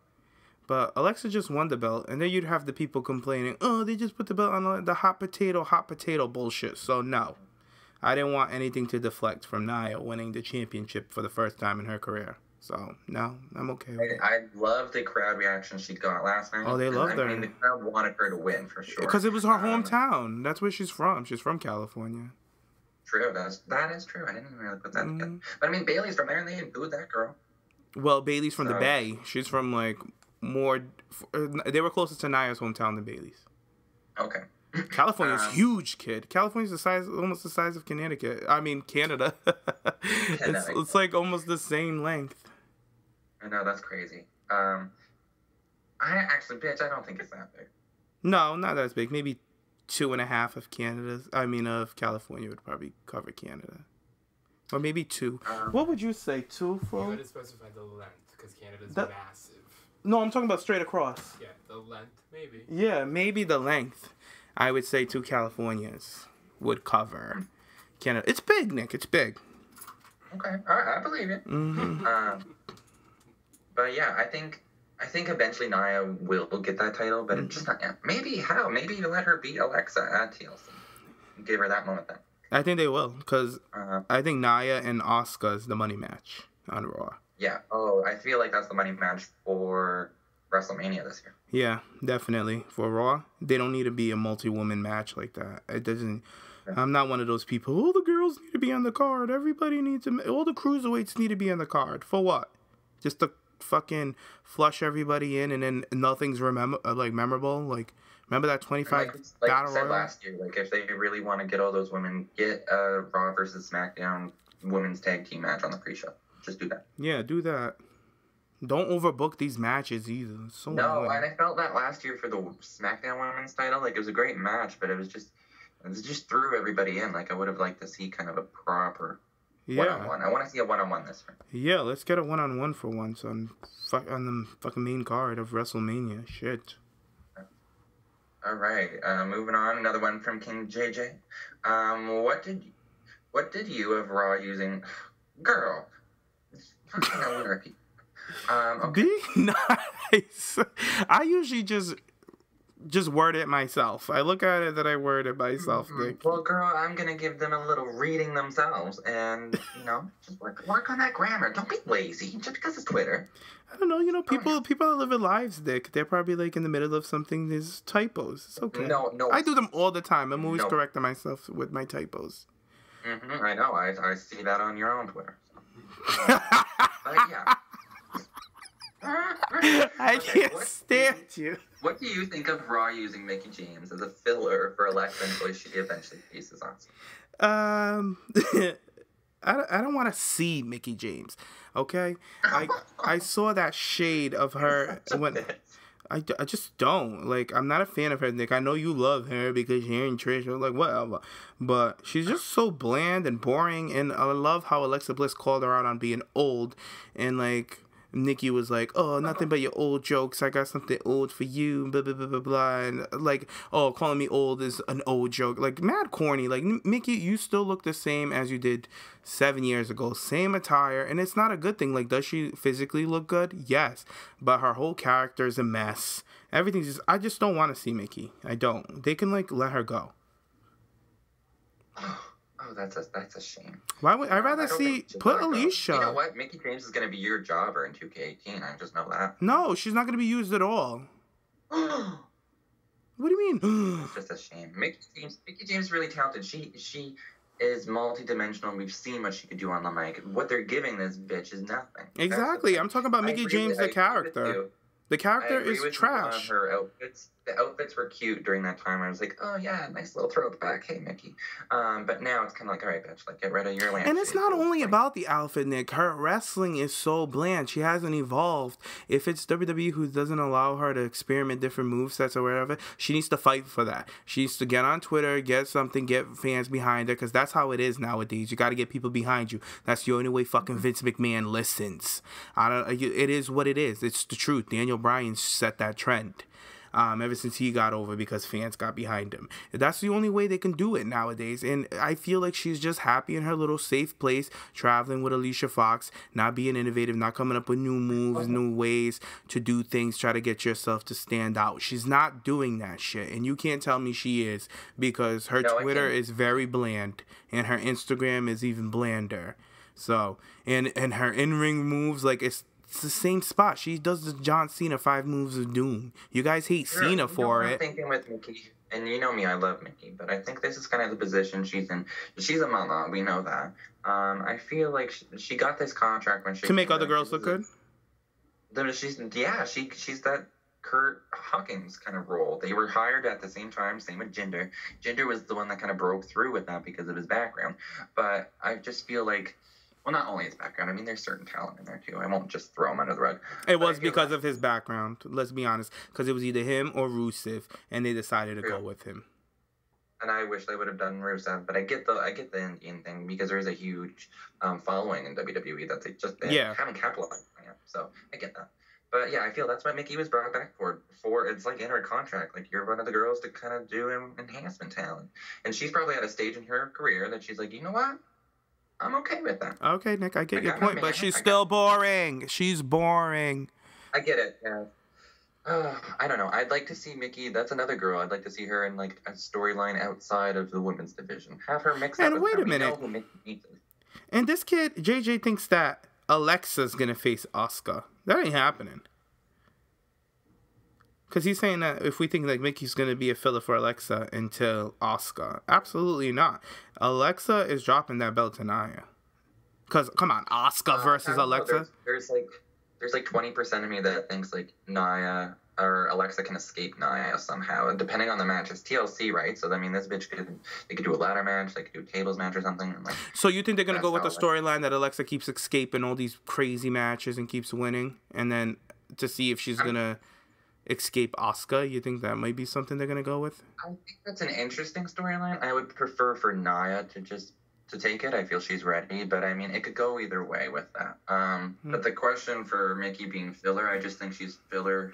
Alexa just won the belt, and then you'd have the people complaining, oh, they just put the belt on the hot potato bullshit. So no, I didn't want anything to deflect from Nia winning the championship for the first time in her career. So no, I'm okay with it. I love the crowd reaction she got last night. Oh, they loved her. I mean, the crowd wanted her to win for sure. Because it was her hometown. That's where she's from. She's from California. True, that is true. I didn't even really put that together. But I mean, Bailey's from there, and they booed that girl. Well, Bailey's from the Bay. She's from like more. They were closer to Nia's hometown than Bailey's. Okay. California's huge, kid. California's almost the size of Connecticut. I mean, Canada. It's like almost the same length. I know, that's crazy. I actually, bitch, I don't think it's that big. No, not as big. Maybe 2.5 of California would probably cover Canada. Or maybe 2. What would you say, 2 for? You would have specified the length, because Canada's massive. No, I'm talking about straight across. Yeah, the length, maybe. Yeah, maybe the length. I would say 2 Californias would cover Canada. It's big, Nick. It's big. Okay, all right, I believe it. Mm-hmm. But yeah, I think eventually Nia will get that title, but it's just not yet. Maybe how? Maybe you let her beat Alexa at TLC. Give her that moment then. I think they will, because I think Nia and Asuka is the money match on Raw. Yeah. Oh, I feel like that's the money match for WrestleMania this year. Yeah, definitely. For Raw, they don't need to be a multi-woman match like that. It doesn't. Yeah. I'm not one of those people. All the girls need to be on the card. Everybody needs to. All the cruiserweights need to be on the card. For what? Just to fucking flush everybody in, and then nothing's memorable. Like, remember that 25 battle royal last year? Like, if they really want to get all those women, get a Raw versus SmackDown women's tag team match on the pre-show. Just do that. Yeah, do that. Don't overbook these matches either. So no, and I felt that last year for the SmackDown women's title. Like, it was a great match, but it was just threw everybody in. Like, I would have liked to see kind of a proper one-on-one. I want to see a one-on-one this year. Yeah, let's get a one-on-one for once on the fucking main card of WrestleMania. Shit. All right, moving on. Another one from King JJ. What did you of Raw using? Girl. Fucking I would repeat. Okay. Be nice. I usually just word it myself. I look at it that I word it myself, Nick. Well, girl, I'm gonna give them a little reading themselves, and just work on that grammar. Don't be lazy just because it's Twitter. I don't know. People that live their lives, Dick. They're probably like in the middle of something. There's typos. It's okay. No. I do them all the time. I'm always correcting myself with my typos. Mm-hmm, I know. I see that on your own Twitter. So. But yeah. I can't stand you. What do you think of Raw using Mickie James as a filler for Alexa until she eventually faces Asuka? I don't want to see Mickie James. Okay, I saw that shade of her when I just don't like. I'm not a fan of her, Nick. I know you love her because you're in Trish. I'm like whatever, but she's just so bland and boring. And I love how Alexa Bliss called her out on being old, and like. Nikki was like, oh, nothing but your old jokes. I got something old for you, blah, blah, blah, blah, blah. And like, oh, calling me old is an old joke. Like, mad corny. Like, Nikki, you still look the same as you did 7 years ago. Same attire. And it's not a good thing. Like, does she physically look good? Yes. But her whole character is a mess. Everything's just, I just don't want to see Mickie. I don't. They can, like, let her go. Oh, that's a shame. Why would I'd rather put Alicia? You know what? Mickie James is going to be your jobber in 2K18. I just know that. No, she's not going to be used at all. What do you mean? It's just a shame. Mickie James is really talented. She is multi-dimensional. We've seen what she could do on the mic. What they're giving this bitch is nothing. Exactly. I'm talking about Mickie James, the character. The character is trash. Her outfits. The outfits were cute during that time. I was like, oh yeah, nice little throwback. Hey, Mickie. But now it's kind of like, all right, bitch, like get rid of your lamp. And it's not only about the outfit, Nick. Her wrestling is so bland. She hasn't evolved. If it's WWE who doesn't allow her to experiment different movesets or whatever, she needs to fight for that. She needs to get on Twitter, get something, get fans behind her, because that's how it is nowadays. You got to get people behind you. That's the only way fucking Vince McMahon listens. It is what it is. It's the truth. Daniel Bryan set that trend. ever since he got over because fans got behind him. That's the only way they can do it nowadays. And I feel like she's just happy in her little safe place, traveling with Alicia Fox, not being innovative, not coming up with new moves, new ways to do things, try to get yourself to stand out. She's not doing that shit. And you can't tell me she is, because her Twitter is very bland and her Instagram is even blander. So, and her in-ring moves, like, it's the same spot. She does the John Cena 5 moves of doom. You guys hate Cena for it. I'm thinking with Mickey, and you know me, I love Mickey, but I think this is kind of the position she's in. She's a mama, we know that. I feel like she got this contract when she... To make other girls look good? She's that Kurt Hawkins kind of role. They were hired at the same time, same with Jinder. Jinder was the one that kind of broke through with that because of his background. But I just feel like... Well, not only his background. I mean, there's certain talent in there, too. I won't just throw him under the rug. It was because of his background, let's be honest. Because it was either him or Rusev, and they decided to go with him. And I wish they would have done Rusev, but I get the Indian thing, because there is a huge following in WWE that they haven't capitalized on yet. So I get that. But, yeah, I feel that's what Mickey was brought back for. It's like in her contract. Like, you're one of the girls to kind of do enhancement talent. And she's probably at a stage in her career that she's like, you know what? I'm okay with that. Okay, Nick, I get your point, but she's still boring. She's boring. I get it, yeah. I don't know. I'd like to see Mickey. That's another girl. I'd like to see her in, like, a storyline outside of the women's division. Have her mix up. And wait a minute. And this kid, JJ, thinks that Alexa's going to face Asuka. That ain't happening. Because he's saying that if we think like Mickey's going to be a filler for Alexa until Asuka. Absolutely not. Alexa is dropping that belt to Nia. Because, come on, Asuka versus Alexa? There's like 20% of me that thinks like Nia or Alexa can escape Nia somehow. And depending on the match, it's TLC, right? So, I mean, this bitch they could do a ladder match, they could do a tables match or something. Like, so you think they're going to go with the storyline that Alexa keeps escaping all these crazy matches and keeps winning? And then to see if she's going to escape Asuka, you think that might be something they're gonna go with? I think that's an interesting storyline. I would prefer for Nia to take it. I feel she's ready, but I mean it could go either way with that. But the question for Mickey being filler, I just think she's filler.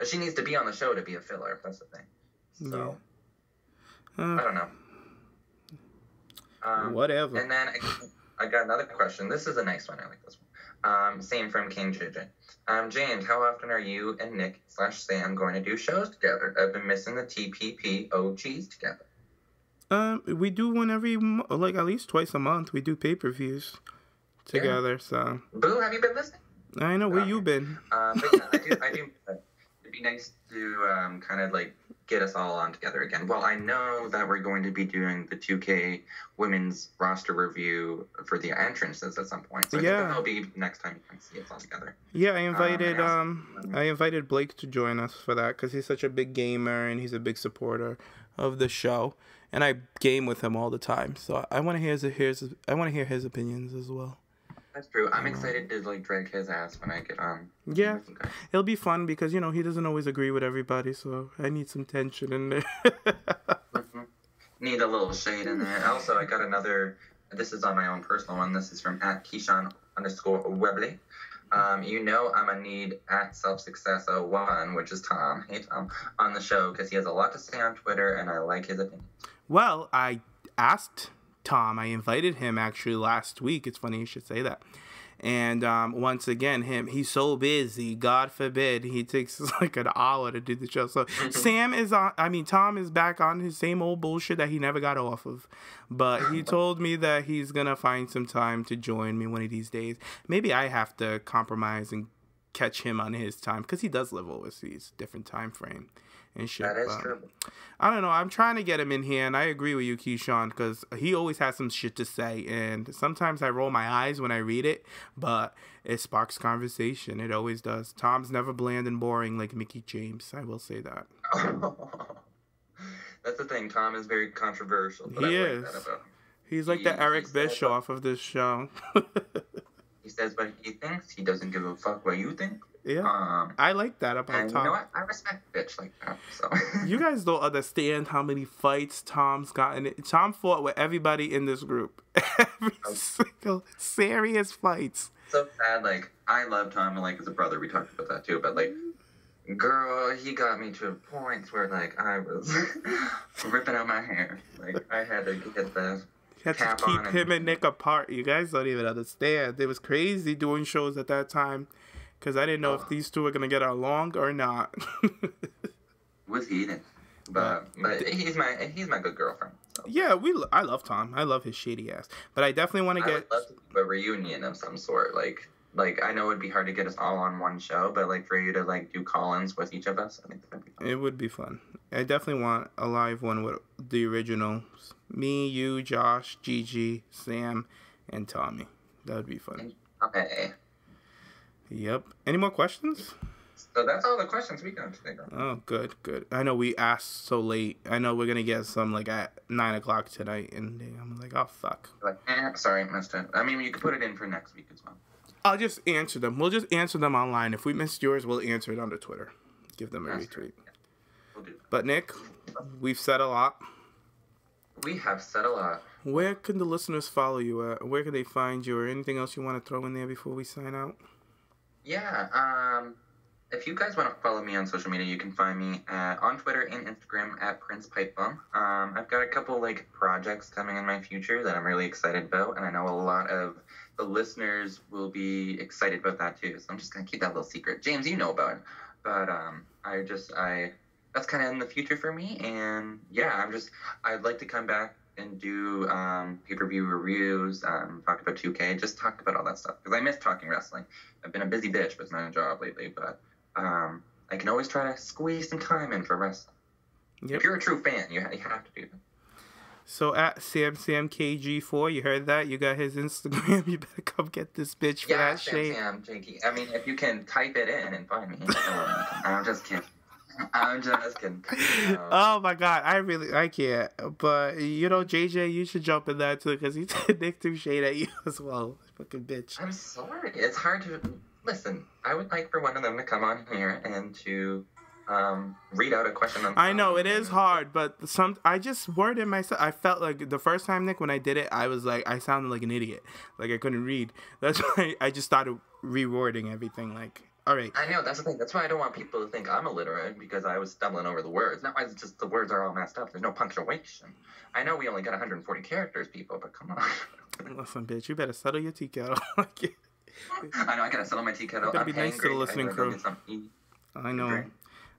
She needs to be on the show to be a filler. That's the thing. So I don't know. Whatever. And then I got another question. This is a nice one. I like this one. Same from King JJ. James, how often are you and Nick/Sam going to do shows together? I've been missing the TPP OGs together. We do one like at least twice a month. We do pay-per-views together. So. Boo, have you been listening? I know where you been. But yeah, I do. It'd be nice to kind of like get us all on together again. Well, I know that we're going to be doing the 2K women's roster review for the entrances at some point. So I think that'll be next time you can see us all together. Yeah, I invited Blake to join us for that because he's such a big gamer and he's a big supporter of the show. And I game with him all the time, so I want to hear his opinions as well. That's true. I'm excited to like drag his ass when I get on. Yeah, it'll be fun because he doesn't always agree with everybody, so I need some tension in there. Need a little shade in there. Also, I got another. This is on my own personal one. This is from @Keyshawn_Webley. I'm gonna need @SelfSuccess01, which is Tom. Hey Tom, on the show because he has a lot to say on Twitter, and I like his opinion. Well, I asked Tom. I invited him actually last week. It's funny you should say that. And once again, he's so busy. God forbid he takes like an hour to do the show. So Tom is back on his same old bullshit that he never got off of. But he told me that he's gonna find some time to join me one of these days. Maybe I have to compromise and catch him on his time because he does live overseas, different time frame. And shit. That is true. I don't know. I'm trying to get him in here, and I agree with you, Keyshawn, because he always has some shit to say, and sometimes I roll my eyes when I read it, but it sparks conversation. It always does. Tom's never bland and boring like Mickey James. I will say that. That's the thing. Tom is very controversial. But he I is. like that about him. He's like the Eric Bischoff of this show. He says what he thinks. He doesn't give a fuck what you think. Yeah, I like that about and Tom. You know what? I respect a bitch like that. So you guys don't understand how many fights Tom's gotten. Tom fought with everybody in this group. Every single serious fights. So sad. Like I love Tom, and like as a brother, we talked about that too. But like Girl, he got me to a point where, like, I was ripping out my hair. Like, I had to get the You had cap to keep on. him and Nick apart. You guys don't even understand. It was crazy doing shows at that time because I didn't know if these two were going to get along or not. Was heated. But he's my good girlfriend. So. Yeah, I love Tom. I love his shady ass. But I definitely want to get... I would love to do a reunion of some sort. Like, I know it'd be hard to get us all on one show, but, like, for you to, like, do call-ins with each of us, I think that'd be fun. It would be fun. I definitely want a live one with the originals. Me, you, Josh, Gigi, Sam, and Tommy. That would be fun. Okay. Yep. Any more questions? So that's all the questions we got today, girl. Oh, good. I know we asked so late. I know we're going to get some, like, at 9 o'clock tonight, and I'm like, oh, fuck. Like, sorry, missed it. I mean, you could put it in for next week as well. I'll just answer them. We'll just answer them online. If we missed yours, we'll answer it on the Twitter. Give them a retweet. Yeah. We'll do that. But, Nick, we've said a lot. We have said a lot. Where can the listeners follow you at? Where can they find you? Or anything else you want to throw in there before we sign out? Yeah, if you guys want to follow me on social media, you can find me on Twitter and Instagram at Prince Pipebum. I've got a couple, like, projects coming in my future that I'm really excited about, and I know a lot of the listeners will be excited about that too, so I'm just going to keep that little secret. James, you know about it, but that's kind of in the future for me, and yeah, I'd like to come back and do pay-per-view reviews, talk about 2K, just talk about all that stuff, because I miss talking wrestling. I've been a busy bitch, but it's my job lately, but I can always try to squeeze some time in for wrestling. Yep. If you're a true fan, you have to do that. So at SamKG4, you heard that? You got his Instagram. You better come get this bitch for that shade. Sam, Jakey. I mean, if you can type it in and find me. I'm just kidding. I'm just kidding. Oh my god, I can't. But you know, JJ, you should jump in that too, because he Nick threw shade at you as well. Fucking bitch. I'm sorry. It's hard to listen. I would like for one of them to come on here and to read out a question. I know it is hard, but I just worded myself. I felt like the first time, Nick, when I did it, I was like, I sounded like an idiot, like I couldn't read. That's why I just started rewording everything. Like, all right. I know, that's the thing. That's why I don't want people to think I'm illiterate, because I was stumbling over the words. Now it's just the words are all messed up. There's no punctuation. I know we only got 140 characters, people, but come on. Listen, bitch, you better settle your tea kettle. I know, I gotta settle my tea kettle. You better be nice to the listening crew. I know.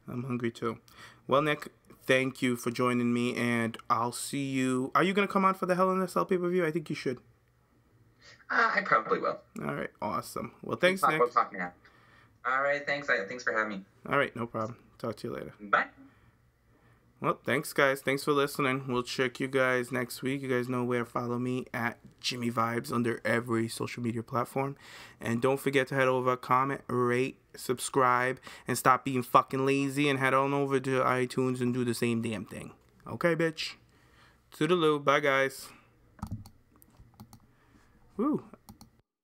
I'm hungry too. Well, Nick, thank you for joining me, and I'll see you. Are you going to come on for the Hell in a Cell pay-per-view? I think you should. I probably will. All right, awesome. Well, thanks, Nick. We'll talk now. All right, thanks. Thanks for having me. All right, no problem. Talk to you later. Bye. Well, thanks, guys. Thanks for listening. We'll check you guys next week. You guys know where to follow me at Jimmy Vibes under every social media platform. And don't forget to head over, comment, rate, subscribe, and stop being fucking lazy and head on over to iTunes and do the same damn thing. Okay, bitch? Toodaloo. Bye, guys. Woo.